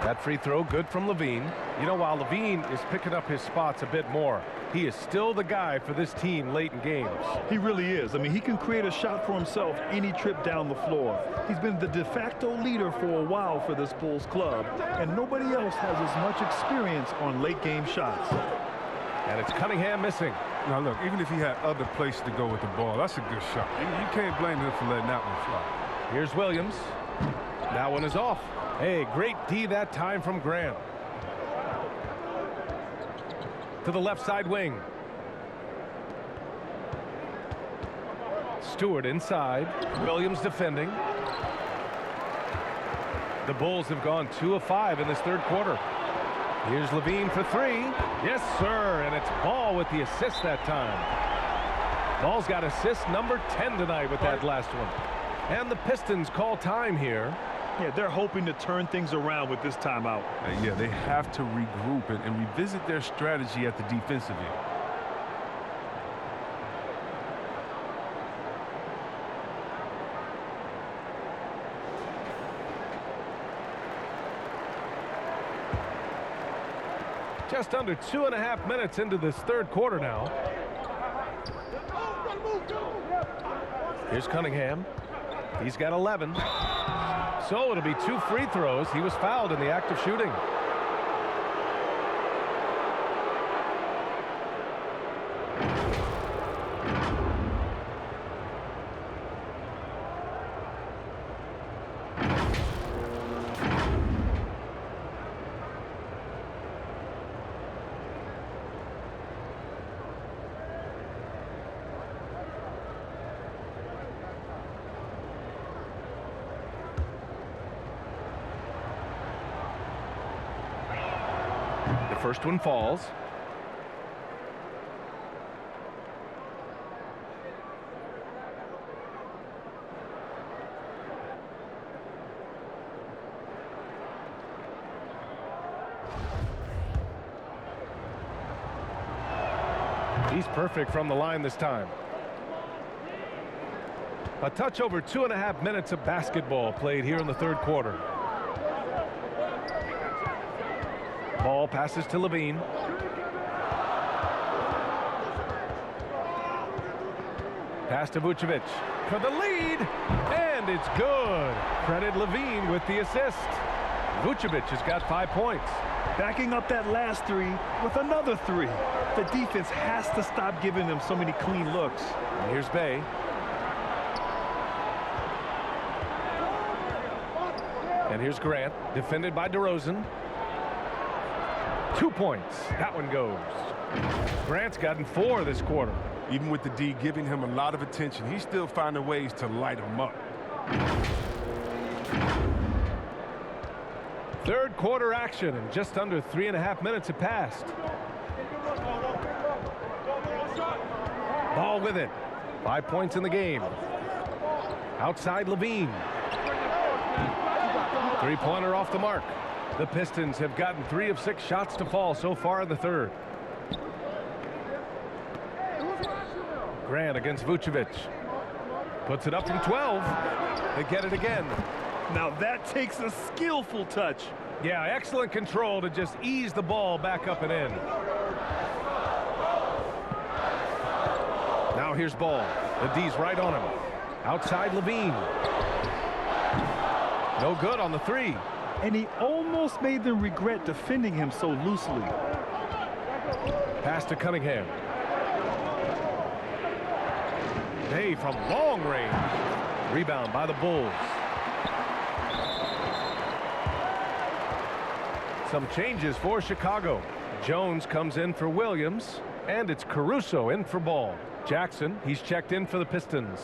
That free throw good from Levine. You know, while Levine is picking up his spots a bit more, he is still the guy for this team late in games. He really is. I mean, he can create a shot for himself any trip down the floor. He's been the de facto leader for a while for this Bulls club, and nobody else has as much experience on late game shots. And it's Cunningham missing. Now, look, even if he had other places to go with the ball, that's a good shot. You can't blame him for letting that one fly. Here's Williams. That one is off. Hey, great D that time from Grant. To the left side wing. Stewart inside. Williams defending. The Bulls have gone 2 of 5 in this third quarter. Here's Levine for 3. Yes, sir. And it's Ball with the assist that time. Ball's got assist number 10 tonight with that last one. And the Pistons call time here. Yeah, they're hoping to turn things around with this timeout. Yeah, they have to regroup and revisit their strategy at the defensive end. Just under 2.5 minutes into this third quarter now. Here's Cunningham. He's got 11. So it'll be 2 free throws. He was fouled in the act of shooting. First one falls. He's perfect from the line this time. A touch over 2.5 minutes of basketball played here in the third quarter. Ball passes to Levine. Pass to Vucevic for the lead, and it's good. Credit Levine with the assist. Vucevic has got 5 points. Backing up that last three with another three. The defense has to stop giving them so many clean looks. And here's Bay. And here's Grant, defended by DeRozan. 2 points. That one goes. Grant's gotten 4 this quarter. Even with the D giving him a lot of attention, he's still finding ways to light him up. Third quarter action, and just under 3.5 minutes have passed. Ball with it. 5 points in the game. Outside Levine. Three-pointer off the mark. The Pistons have gotten 3 of 6 shots to fall so far in the third. Grant against Vucevic. Puts it up from 12. They get it again. Now that takes a skillful touch. Yeah, excellent control to just ease the ball back up and in. Now here's Ball. The D's right on him. Outside Levine. No good on the 3. And he almost made them regret defending him so loosely. Pass to Cunningham. Bay from long range. Rebound by the Bulls. Some changes for Chicago. Jones comes in for Williams, and it's Caruso in for Ball. Jackson, he's checked in for the Pistons.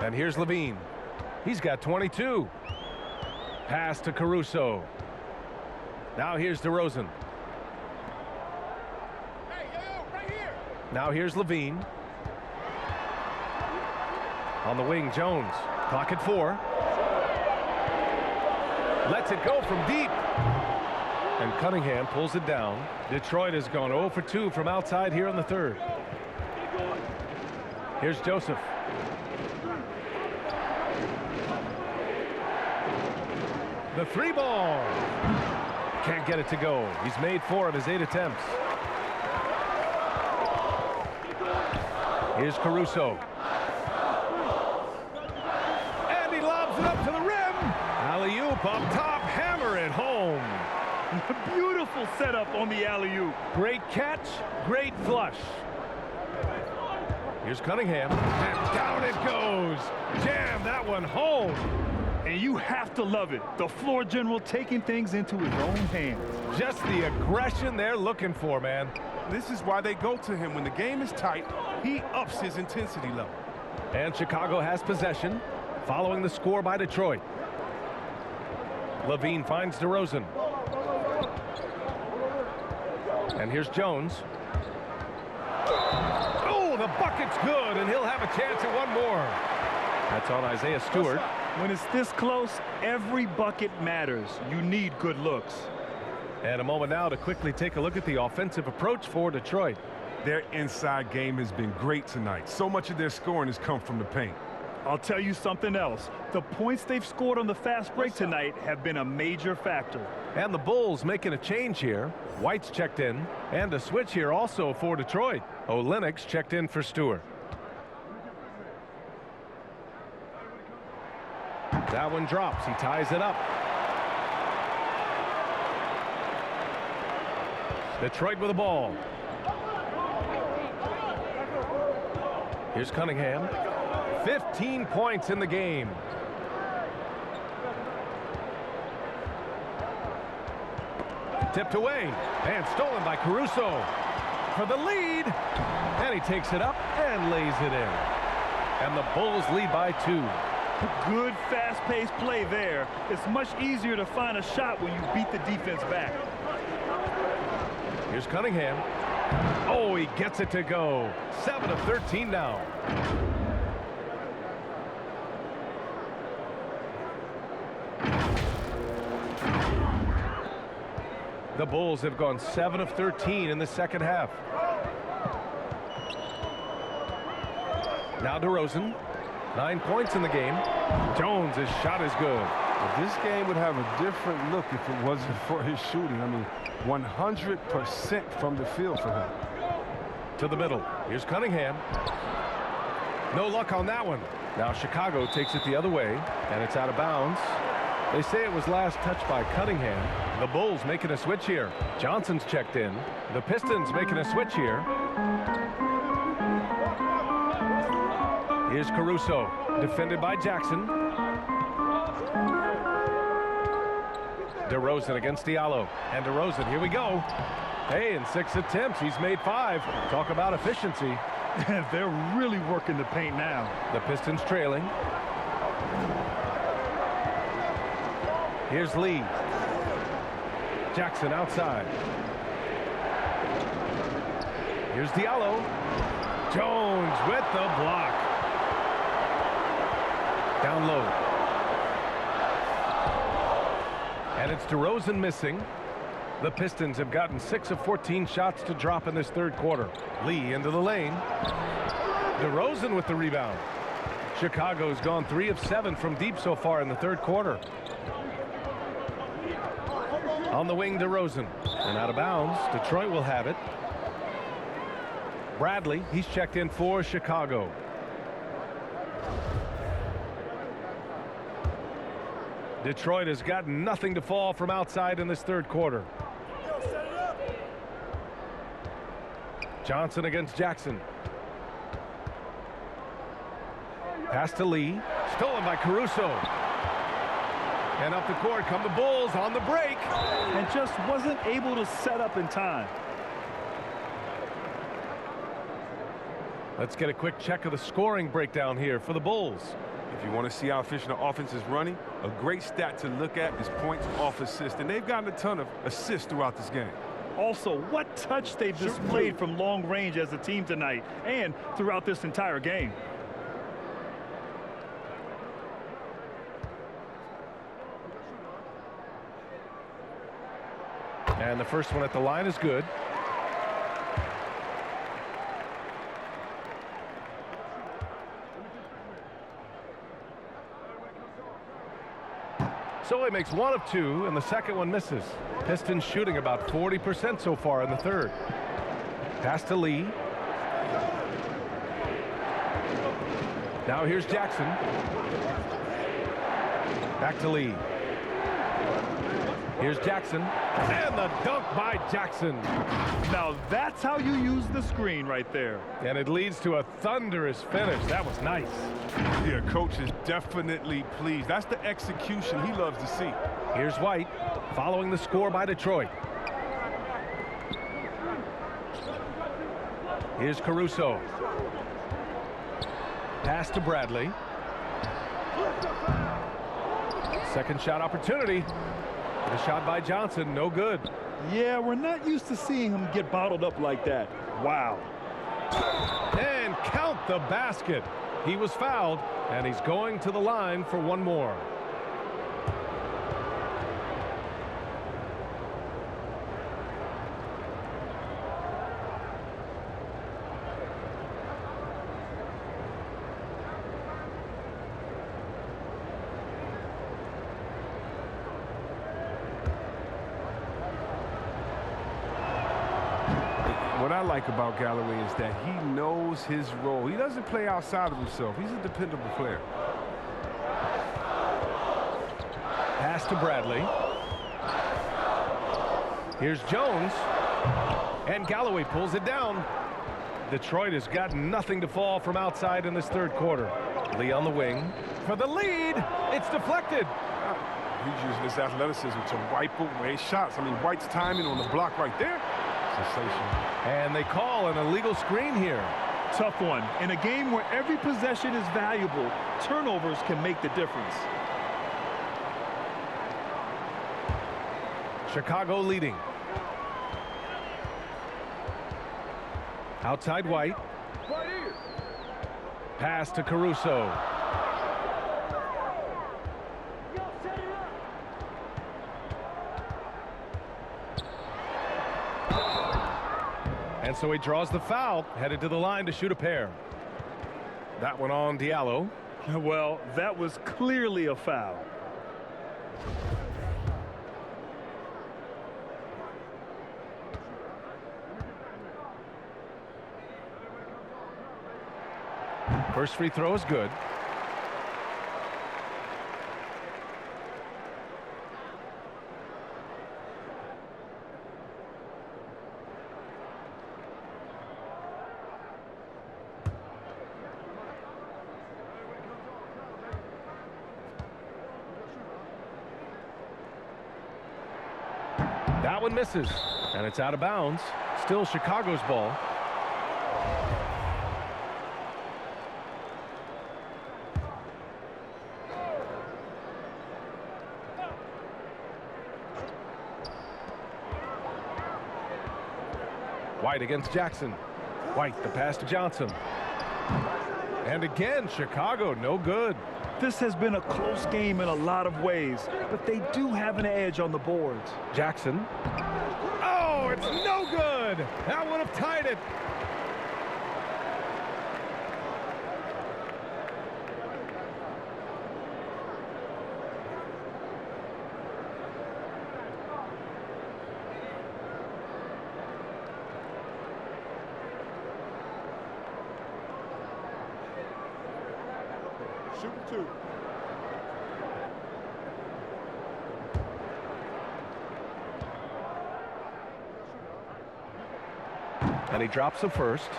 And here's Levine. He's got 22. Pass to Caruso. Now here's DeRozan. Now here's Levine. On the wing, Jones. Clock at 4. Lets it go from deep. And Cunningham pulls it down. Detroit has gone 0 for 2 from outside here in the third. Here's Joseph. The 3 ball. Can't get it to go. He's made 4 of his 8 attempts. Here's Caruso. And he lobs it up to the rim. Alley-oop up top. Hammer it home. Beautiful setup on the alley-oop. Great catch. Great flush. Here's Cunningham. And down it goes. Jam that one home. And you have to love it. The floor general taking things into his own hands. Just the aggression they're looking for, man. This is why they go to him. When the game is tight, he ups his intensity level. And Chicago has possession, following the score by Detroit. Levine finds DeRozan. And here's Jones. Oh, the bucket's good, and he'll have a chance at one more. That's on Isaiah Stewart. When it's this close, every bucket matters. You need good looks. And a moment now to quickly take a look at the offensive approach for Detroit. Their inside game has been great tonight. So much of their scoring has come from the paint. I'll tell you something else. The points they've scored on the fast break tonight have been a major factor. And the Bulls making a change here. White's checked in, and a switch here also for Detroit. Olenek's checked in for Stewart. That one drops. He ties it up. Detroit with the ball. Here's Cunningham. 15 points in the game. Tipped away and stolen by Caruso for the lead. And he takes it up and lays it in. And the Bulls lead by 2. Good fast-paced play there. It's much easier to find a shot when you beat the defense back. Here's Cunningham. Oh, he gets it to go. 7 of 13 now. The Bulls have gone 7 of 13 in the second half. Now DeRozan, 9 points in the game. Jones' shot is good. But this game would have a different look if it wasn't for his shooting. I mean, 100% from the field for him. To the middle. Here's Cunningham. No luck on that one. Now Chicago takes it the other way, and it's out of bounds. They say it was last touched by Cunningham. The Bulls making a switch here. Johnson's checked in. The Pistons making a switch here. Here's Caruso, defended by Jackson. DeRozan against Diallo. And DeRozan, here we go. Hey, in 6 attempts, he's made 5. Talk about efficiency. They're really working the paint now. The Pistons trailing. Here's Lee. Jackson outside. Here's Diallo. Jones with the block. Down low. And it's DeRozan missing. The Pistons have gotten 6 of 14 shots to drop in this third quarter. Lee into the lane. DeRozan with the rebound. Chicago's gone 3 of 7 from deep so far in the third quarter. On the wing, DeRozan. And out of bounds. Detroit will have it. Bradley, he's checked in for Chicago. Detroit has gotten nothing to fall from outside in this third quarter. Johnson against Jackson. Pass to Lee. Stolen by Caruso. And up the court come the Bulls on the break. And just wasn't able to set up in time. Let's get a quick check of the scoring breakdown here for the Bulls. If you want to see how efficient the offense is running, a great stat to look at is points off assist. And they've gotten a ton of assists throughout this game. Also, what touch they've displayed from long range as a team tonight and throughout this entire game. And the first one at the line is good. So he makes 1 of 2, and the second one misses. Pistons shooting about 40% so far in the third. Pass to Lee. Now here's Jackson. Back to Lee. Here's Jackson. And the dunk by Jackson. Now that's how you use the screen right there. And it leads to a thunderous finish. That was nice. Yeah, coach is definitely pleased. That's the execution he loves to see. Here's White following the score by Detroit. Here's Caruso. Pass to Bradley. Second shot opportunity. The shot by Johnson, no good. Yeah, we're not used to seeing him get bottled up like that. Wow. And count the basket. He was fouled, and he's going to the line for one more. What I like about Galloway is that he knows his role. He doesn't play outside of himself. He's a dependable player. Pass to Bradley. Here's Jones. And Galloway pulls it down. Detroit has got nothing to fall from outside in this third quarter. Lee on the wing. For the lead. It's deflected. He's using his athleticism to wipe away shots. I mean, White's timing on the block right there. Sensational. And they call an illegal screen here. Tough one. In a game where every possession is valuable, turnovers can make the difference. Chicago leading. Outside White. Pass to Caruso. And so he draws the foul, headed to the line to shoot a pair. That one on Diallo. Well, that was clearly a foul. First free throw is good. That one misses, and it's out of bounds. Still Chicago's ball. White against Jackson. White, the pass to Johnson. And again, Chicago, no good. This has been a close game in a lot of ways, but they do have an edge on the boards. Jackson. Oh, it's no good. That would have tied it. Shoot two. And he drops the first.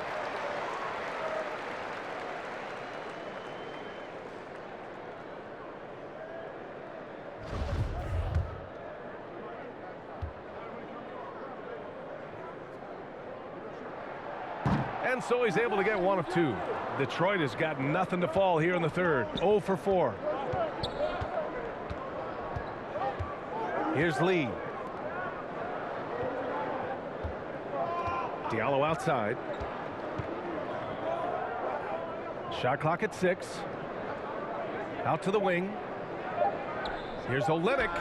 And so he's able to get one of two. Detroit has got nothing to fall here in the third. 0 for 4. Here's Lee. Diallo outside. Shot clock at 6. Out to the wing. Here's Olynyk.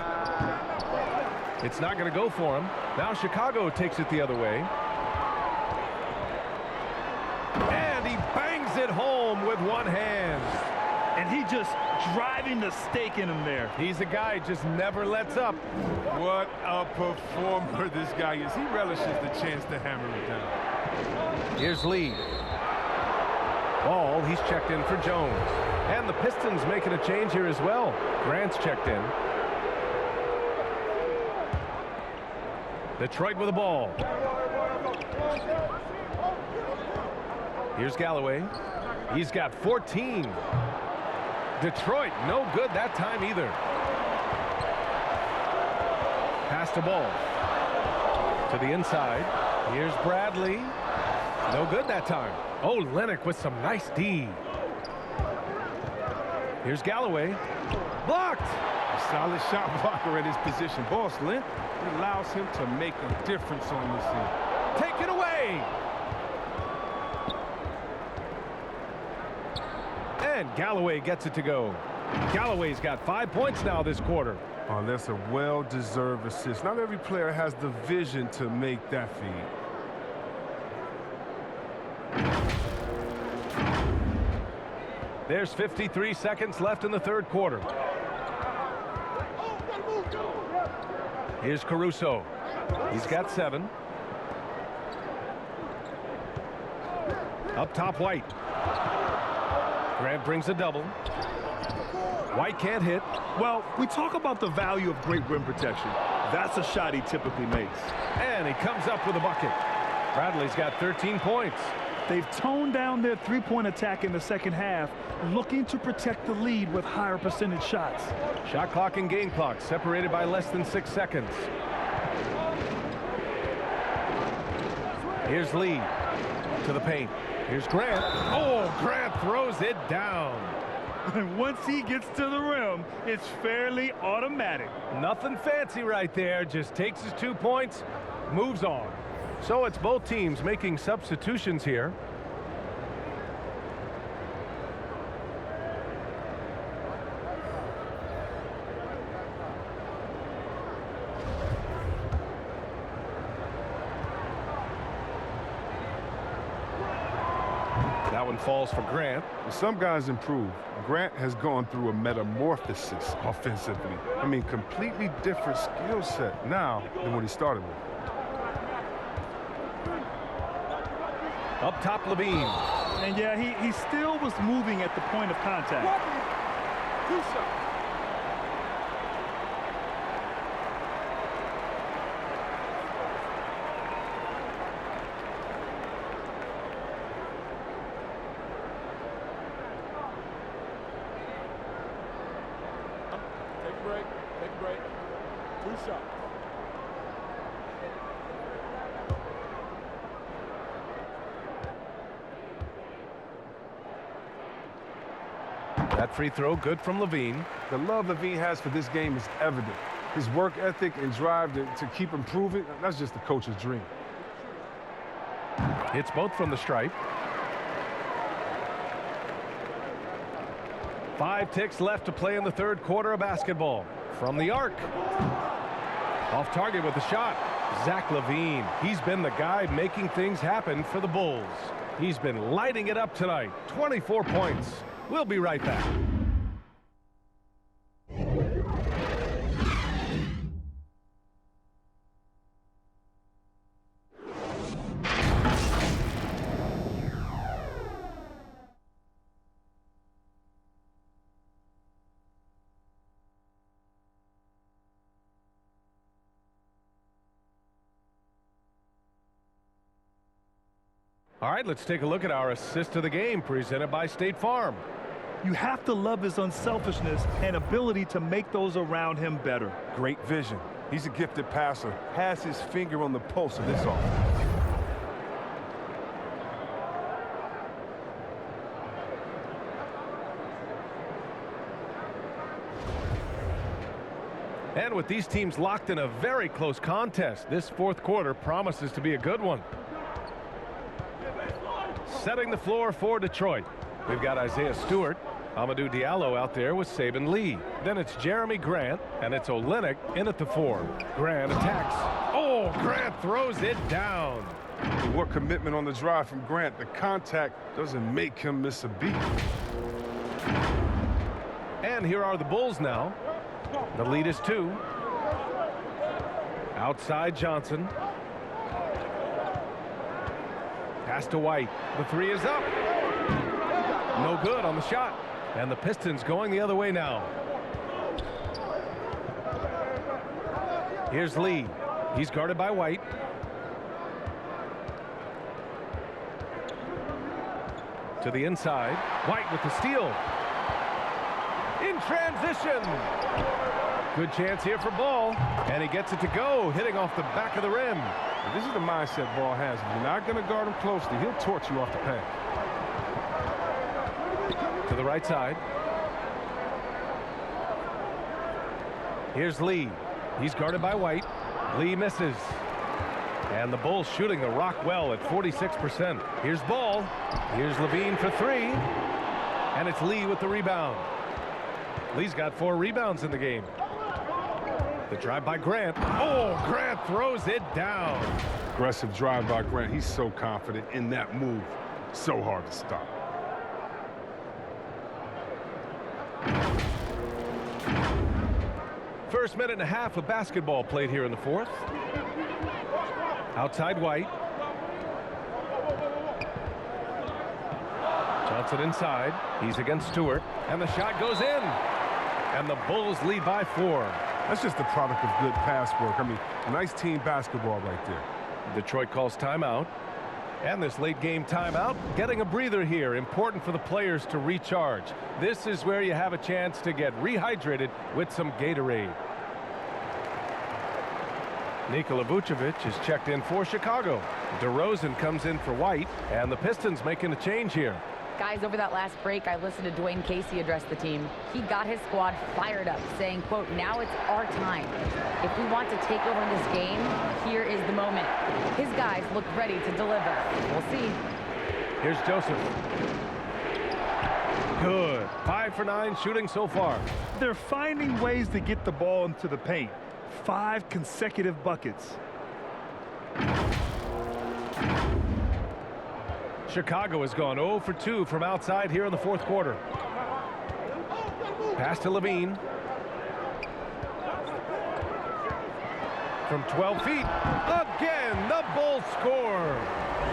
It's not going to go for him. Now Chicago takes it the other way. And he bangs it home with one hand. And he just driving the stake in him there. He's a guy just never lets up. What a performer this guy is. He relishes the chance to hammer it down. Here's Lee. Ball, he's checked in for Jones. And the Pistons making a change here as well. Grant's checked in. Detroit with the ball. Here's Galloway. He's got 14. Detroit, no good that time either. Pass the ball. To the inside. Here's Bradley. No good that time. Oh, Olynyk with some nice D. Here's Galloway. Blocked. A solid shot blocker at his position. Boss Lent allows him to make a difference on this end. Take it away. And Galloway gets it to go. Galloway's got 5 points now this quarter. Oh, that's a well-deserved assist. Not every player has the vision to make that feed. There's 53 seconds left in the third quarter. Here's Caruso. He's got 7. Up top, White. Grant brings a double. White can't hit. Well, we talk about the value of great rim protection. That's a shot he typically makes. And he comes up with a bucket. Bradley's got 13 points. They've toned down their three-point attack in the second half, looking to protect the lead with higher percentage shots. Shot clock and game clock separated by less than 6 seconds. Here's Lee to the paint. Here's Grant. Oh, Grant throws it down. And once he gets to the rim, it's fairly automatic. Nothing fancy right there. Just takes his 2 points, moves on. So it's both teams making substitutions here. That one falls for Grant. Some guys improve. Grant has gone through a metamorphosis offensively. I mean, completely different skill set now than when he started with. Up top, Levine. And yeah, he still was moving at the point of contact. Take a break. 2 shots. That free throw good from Levine. The love Levine has for this game is evident. His work ethic and drive to keep improving, that's just the coach's dream. Hits both from the stripe. 5 ticks left to play in the third quarter of basketball. From the arc. Off target with the shot. Zach LaVine. He's been the guy making things happen for the Bulls. He's been lighting it up tonight. 24 points. We'll be right back. All right, let's take a look at our assist of the game presented by State Farm. You have to love his unselfishness and ability to make those around him better. Great vision. He's a gifted passer. Has his finger on the pulse of this offense. And with these teams locked in a very close contest, this fourth quarter promises to be a good one. Setting the floor for Detroit. We've got Isaiah Stewart, Amadou Diallo out there with Saban Lee. Then it's Jeremy Grant, and it's Olynyk in at the 4. Grant attacks. Oh, Grant throws it down. What commitment on the drive from Grant. The contact doesn't make him miss a beat. And here are the Bulls now. The lead is 2. Outside Johnson. Pass to White. The 3 is up. No good on the shot. And the Pistons going the other way now. Here's Lee. He's guarded by White. To the inside. White with the steal. In transition. Good chance here for Ball. And he gets it to go, hitting off the back of the rim. This is the mindset Ball has. If you're not going to guard him closely, he'll torch you off the pass. To the right side. Here's Lee. He's guarded by White. Lee misses. And the Bulls shooting the rock well at 46%. Here's Ball. Here's Levine for 3. And it's Lee with the rebound. Lee's got 4 rebounds in the game. The drive by Grant. Oh, Grant throws it down. Aggressive drive by Grant. He's so confident in that move. So hard to stop. First minute and a half of basketball played here in the fourth. Outside White. Johnson inside. He's against Stewart. And the shot goes in. And the Bulls lead by 4. That's just the product of good pass work. I mean, nice team basketball right there. Detroit calls timeout. And this late game timeout, getting a breather here. Important for the players to recharge. This is where you have a chance to get rehydrated with some Gatorade. Nikola Vucevic is checked in for Chicago. DeRozan comes in for White. And the Pistons making a change here. Guys, over that last break, I listened to Dwayne Casey address the team. He got his squad fired up, saying, quote, now it's our time. If we want to take over this game, here is the moment. His guys look ready to deliver. We'll see. Here's Joseph. Good. 5 for 9 shooting so far. They're finding ways to get the ball into the paint. 5 consecutive buckets. Chicago has gone 0 for 2 from outside here in the fourth quarter. Pass to Levine. From 12 feet. Again, the Bulls score.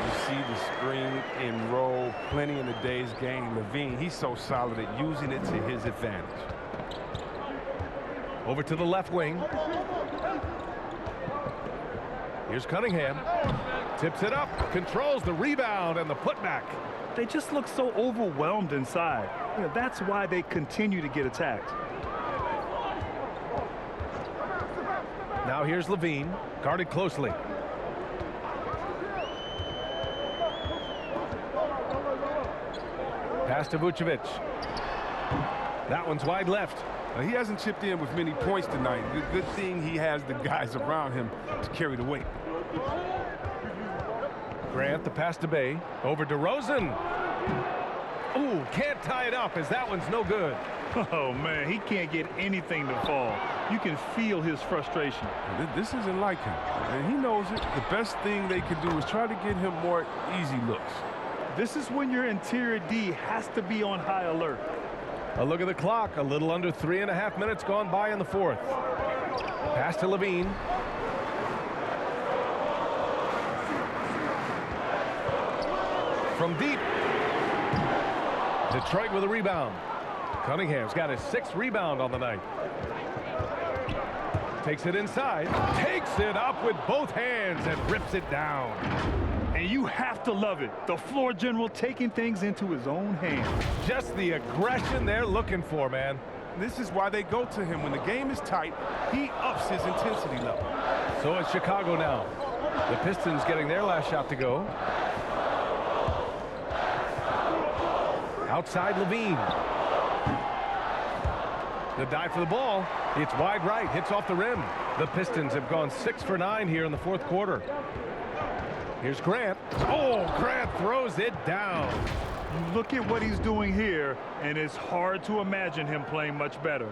You see the screen and roll plenty in today's game. Levine, he's so solid at using it to his advantage. Over to the left wing. Here's Cunningham. Tips it up. Controls the rebound and the putback. They just look so overwhelmed inside. You know, that's why they continue to get attacked. Now here's Levine, guarded closely. Pass to Vucevic. That one's wide left. He hasn't chipped in with many points tonight. Good thing he has the guys around him to carry the weight. Grant, the pass to Bay. Over to Rosen. Ooh, can't tie it up as that one's no good. Oh, man, he can't get anything to fall. You can feel his frustration. This isn't like him, and he knows it. The best thing they could do is try to get him more easy looks. This is when your interior D has to be on high alert. A look at the clock. A little under 3.5 minutes gone by in the fourth. Pass to Levine. From deep. Detroit with a rebound. Cunningham's got his 6th rebound on the night. Takes it inside. Takes it up with both hands and rips it down. And you have to love it. The floor general taking things into his own hands. Just the aggression they're looking for, man. This is why they go to him. When the game is tight, he ups his intensity level. So it's Chicago now. The Pistons getting their last shot to go. Outside Levine. The dive for the ball. It's wide right. Hits off the rim. The Pistons have gone 6 for 9 here in the fourth quarter. Here's Grant. Oh, Grant throws it down. You look at what he's doing here, and it's hard to imagine him playing much better.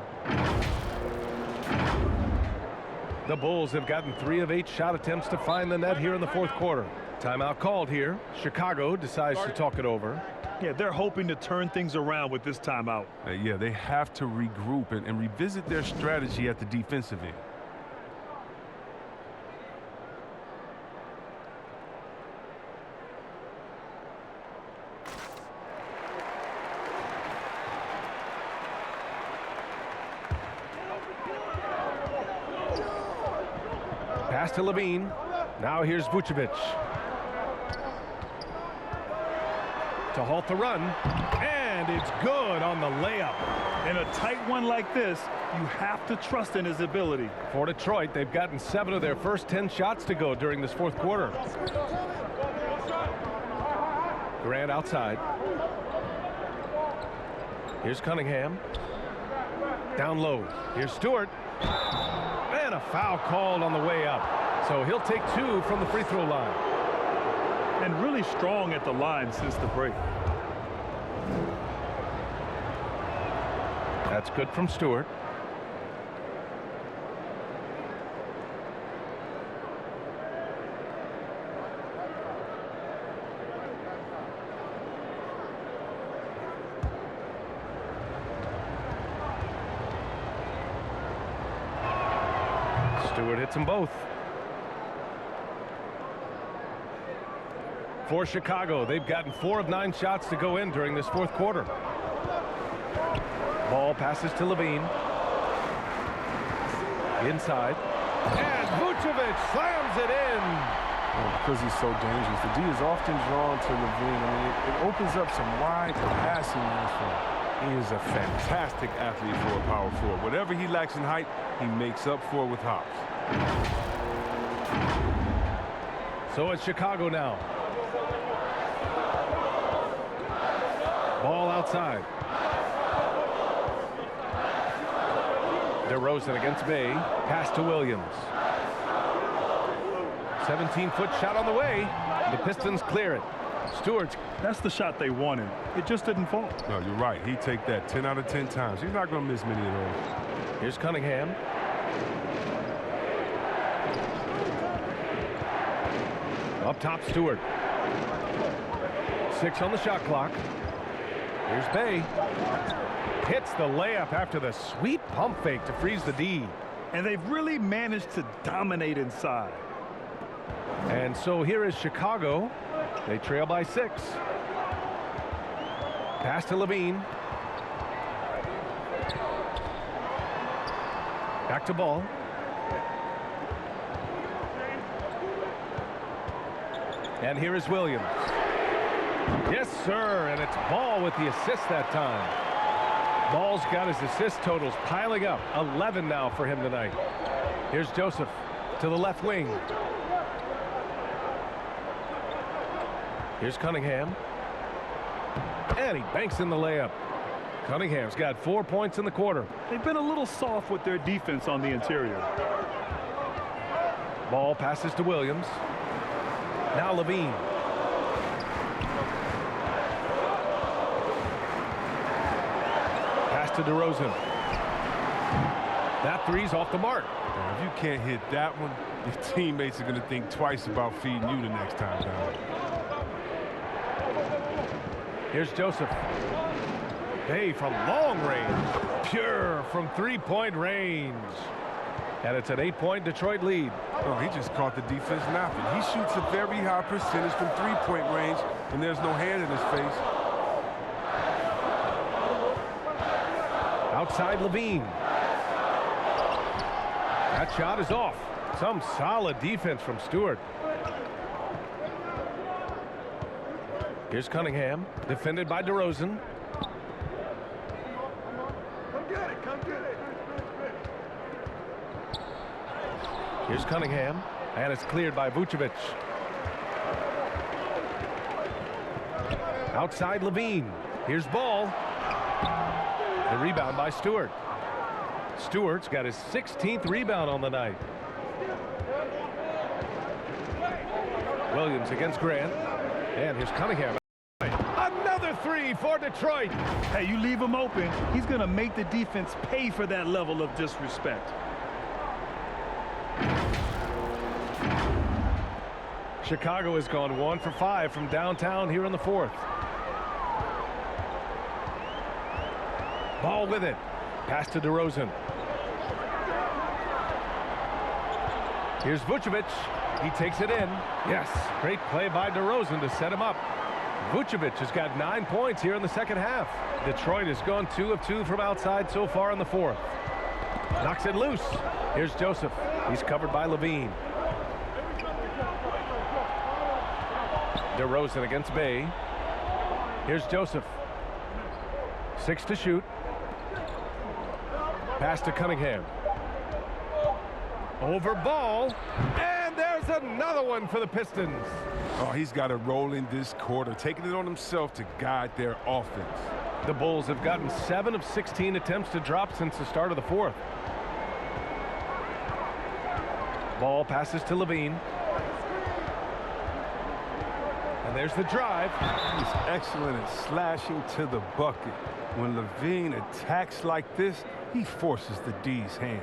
The Bulls have gotten 3 of 8 shot attempts to find the net here in the fourth quarter. Timeout called here. Chicago decides to talk it over. Yeah, they're hoping to turn things around with this timeout. Yeah, they have to regroup and revisit their strategy at the defensive end. Pass to Levine. Now here's Vucevic. To halt the run. And it's good on the layup. In a tight one like this, you have to trust in his ability. For Detroit, they've gotten 7 of their first 10 shots to go during this fourth quarter. Grant outside. Here's Cunningham. Down low. Here's Stewart. And a foul called on the way up. So he'll take 2 from the free throw line. And really strong at the line since the break. That's good from Stewart. Stewart hits them both. For Chicago, they've gotten 4 of 9 shots to go in during this fourth quarter. Ball passes to Levine. Inside. And Vucevic slams it in. Because he's so dangerous. The D is often drawn to Levine. I mean, it opens up some wide passing lanes for him. He is a fantastic athlete for a power forward. Whatever he lacks in height, he makes up for with hops. So it's Chicago now. Ball outside. DeRozan against Bay. Pass to Williams. 17-foot shot on the way. The Pistons clear it. Stewart's. That's the shot they wanted. It just didn't fall. No, you're right. He'd take that 10 out of 10 times. He's not going to miss many of those. Here's Cunningham. Up top, Stewart. 6 on the shot clock. Here's Bay. Hits the layup after the sweet pump fake to freeze the D. And they've really managed to dominate inside. And so here is Chicago. They trail by 6. Pass to Levine. Back to Ball. And here is Williams. Yes, sir, and it's Ball with the assist that time. Ball's got his assist totals piling up. 11 now for him tonight. Here's Joseph to the left wing. Here's Cunningham. And he banks in the layup. Cunningham's got 4 points in the quarter. They've been a little soft with their defense on the interior. Ball passes to Williams. Now Levine. Pass to DeRozan. That three's off the mark. If you can't hit that one, your teammates are going to think twice about feeding you the next time down. Here's Joseph. Bay from long range. Pure from three-point range. And it's an 8-point Detroit lead. Oh, he just caught the defense napping. He shoots a very high percentage from three-point range, and there's no hand in his face. Outside Levine. That shot is off. Some solid defense from Stewart. Here's Cunningham, defended by DeRozan. Come get it, come get it. Here's Cunningham, and it's cleared by Vucevic. Outside Levine. Here's Ball. The rebound by Stewart. Stewart's got his 16th rebound on the night. Williams against Grant. And here's Cunningham. Another three for Detroit. Hey, you leave him open, he's going to make the defense pay for that level of disrespect. Chicago has gone 1 for 5 from downtown here in the fourth. Ball with it. Pass to DeRozan. Here's Vucevic. He takes it in. Yes, great play by DeRozan to set him up. Vucevic has got 9 points here in the second half. Detroit has gone 2 of 2 from outside so far in the fourth. Knocks it loose. Here's Joseph. He's covered by Levine. DeRozan against Bay. Here's Joseph. 6 to shoot. Pass to Cunningham. Over Ball. And there's another one for the Pistons. Oh, he's got to roll in this quarter, taking it on himself to guide their offense. The Bulls have gotten 7 of 16 attempts to drop since the start of the fourth. Ball passes to Levine. And there's the drive. He's excellent at slashing to the bucket. When Levine attacks like this, he forces the D's hand.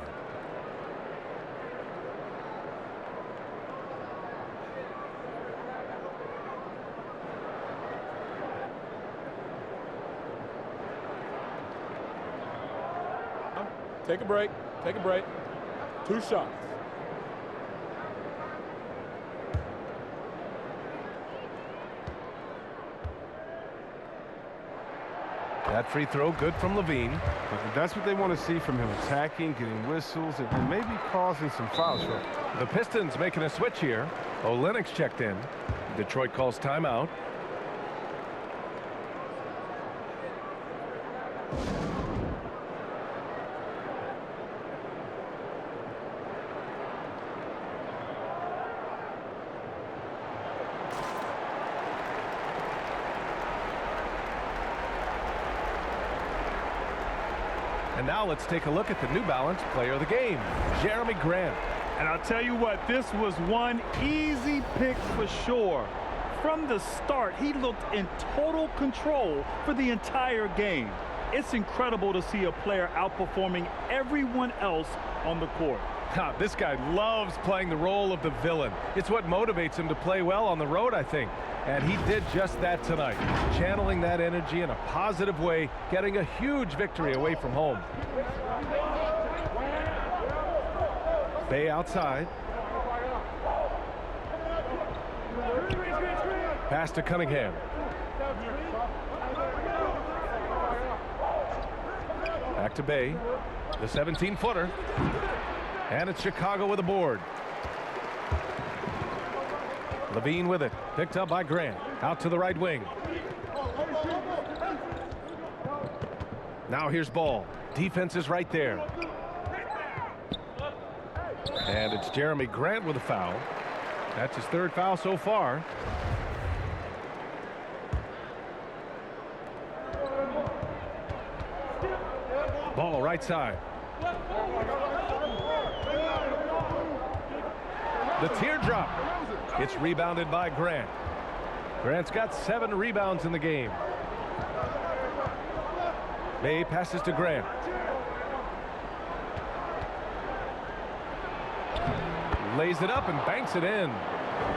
Take a break. Take a break. 2 shots. That free throw good from Levine. That's what they want to see from him, attacking, getting whistles, and maybe causing some foul trouble. The Pistons making a switch here. Olenek's checked in. Detroit calls timeout. And now let's take a look at the New Balance player of the game, Jeremy Grant. And I'll tell you what, this was one easy pick for sure. From the start, he looked in total control for the entire game. It's incredible to see a player outperforming everyone else on the court. This guy loves playing the role of the villain. It's what motivates him to play well on the road, I think. And he did just that tonight, channeling that energy in a positive way, getting a huge victory away from home. Bay outside. Pass to Cunningham. Back to Bay. The 17-footer. And it's Chicago with a board. Levine with it. Picked up by Grant. Out to the right wing. Now here's Ball. Defense is right there. And it's Jeremy Grant with a foul. That's his third foul so far. Ball right side. The teardrop. It's rebounded by Grant. Grant's got 7 rebounds in the game. May passes to Grant. Lays it up and banks it in.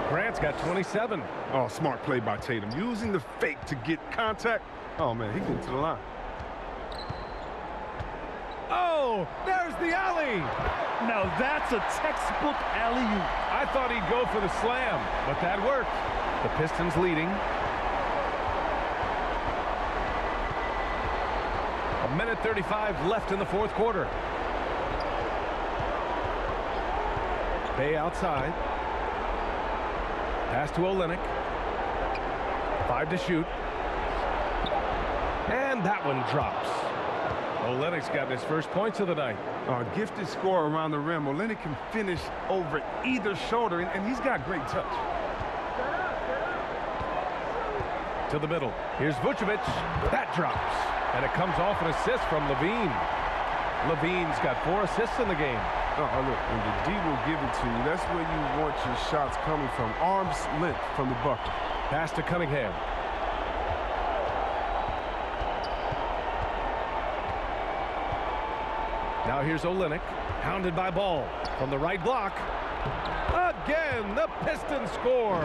Grant's got 27. Oh, smart play by Tatum. Using the fake to get contact. Oh, man, he get to the line. Oh, there's the alley. Now that's a textbook alley-oop. I thought he'd go for the slam, but that worked. The Pistons leading. A minute 35 left in the fourth quarter. Bay outside. Pass to Olynyk. 5 to shoot. And that one drops. Olynyk's gotten his first points of the night. Gifted scorer around the rim. Olynyk can finish over either shoulder, and he's got great touch. To the middle. Here's Vucevic. That drops. And it comes off an assist from Levine. Levine's got 4 assists in the game. Look, and the D will give it to you. That's where you want your shots coming from. Arm's length from the bucket. Pass to Cunningham. Now here's Olynyk, hounded by Ball from the right block. Again, the Pistons score.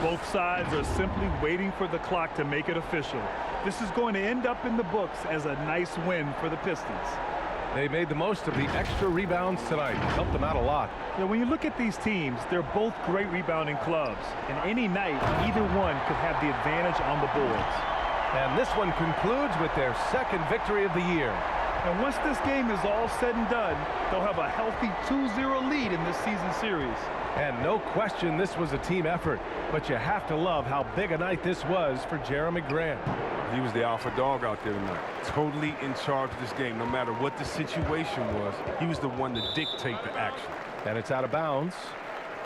Both sides are simply waiting for the clock to make it official. This is going to end up in the books as a nice win for the Pistons. They made the most of the extra rebounds tonight. Helped them out a lot. Yeah, when you look at these teams, they're both great rebounding clubs. And any night, either one could have the advantage on the boards. And this one concludes with their second victory of the year. And once this game is all said and done, they'll have a healthy 2-0 lead in this season series. And no question this was a team effort. But you have to love how big a night this was for Jeremy Grant. He was the alpha dog out there tonight. Totally in charge of this game. No matter what the situation was, he was the one to dictate the action. And it's out of bounds.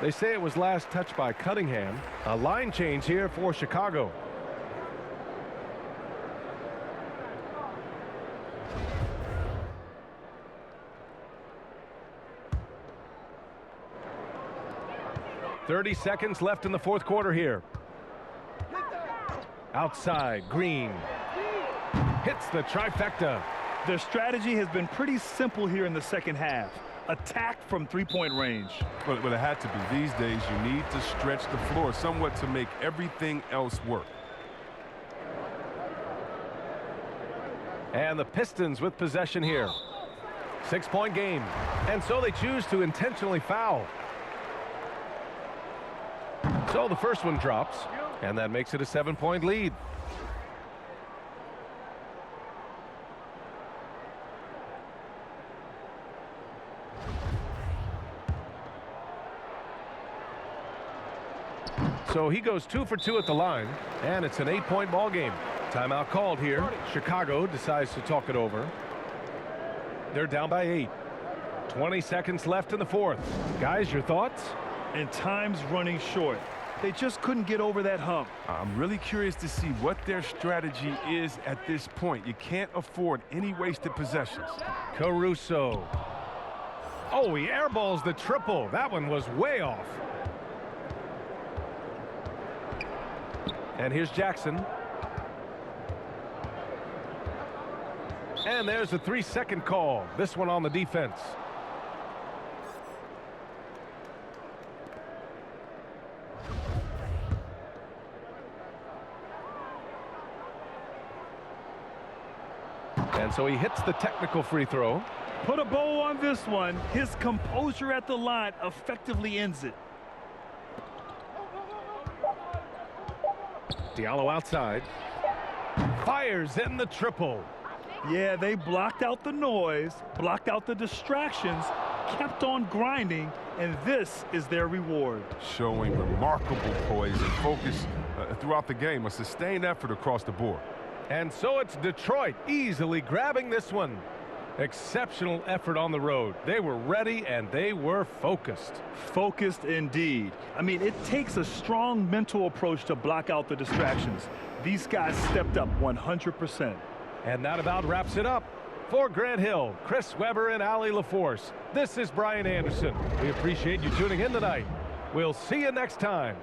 They say it was last touched by Cunningham. A line change here for Chicago. .30 seconds left in the fourth quarter here. Outside, Green hits the trifecta. Their strategy has been pretty simple here in the second half. Attack from three-point range. Well, it had to be. These days, you need to stretch the floor somewhat to make everything else work. And the Pistons with possession here. 6-point game. And so they choose to intentionally foul. So the first one drops, and that makes it a 7-point lead. So he goes 2 for 2 at the line, and it's an 8-point ball game. Timeout called here. Chicago decides to talk it over. They're down by 8. 20 seconds left in the fourth. Guys, your thoughts? And time's running short. They just couldn't get over that hump. I'm really curious to see what their strategy is at this point. You can't afford any wasted possessions. Caruso. Oh, he airballs the triple. That one was way off. And here's Jackson. And there's a 3-second call. This one on the defense. And so he hits the technical free throw. Put a bow on this one. His composure at the line effectively ends it. Diallo outside. Fires in the triple. Yeah, they blocked out the noise, blocked out the distractions, kept on grinding, and this is their reward. Showing remarkable poise and focus throughout the game, a sustained effort across the board. And so it's Detroit easily grabbing this one. Exceptional effort on the road. They were ready and they were focused. Focused indeed. I mean, it takes a strong mental approach to block out the distractions. These guys stepped up 100%. And that about wraps it up. For Grant Hill, Chris Webber, and Allie LaForce, this is Brian Anderson. We appreciate you tuning in tonight. We'll see you next time.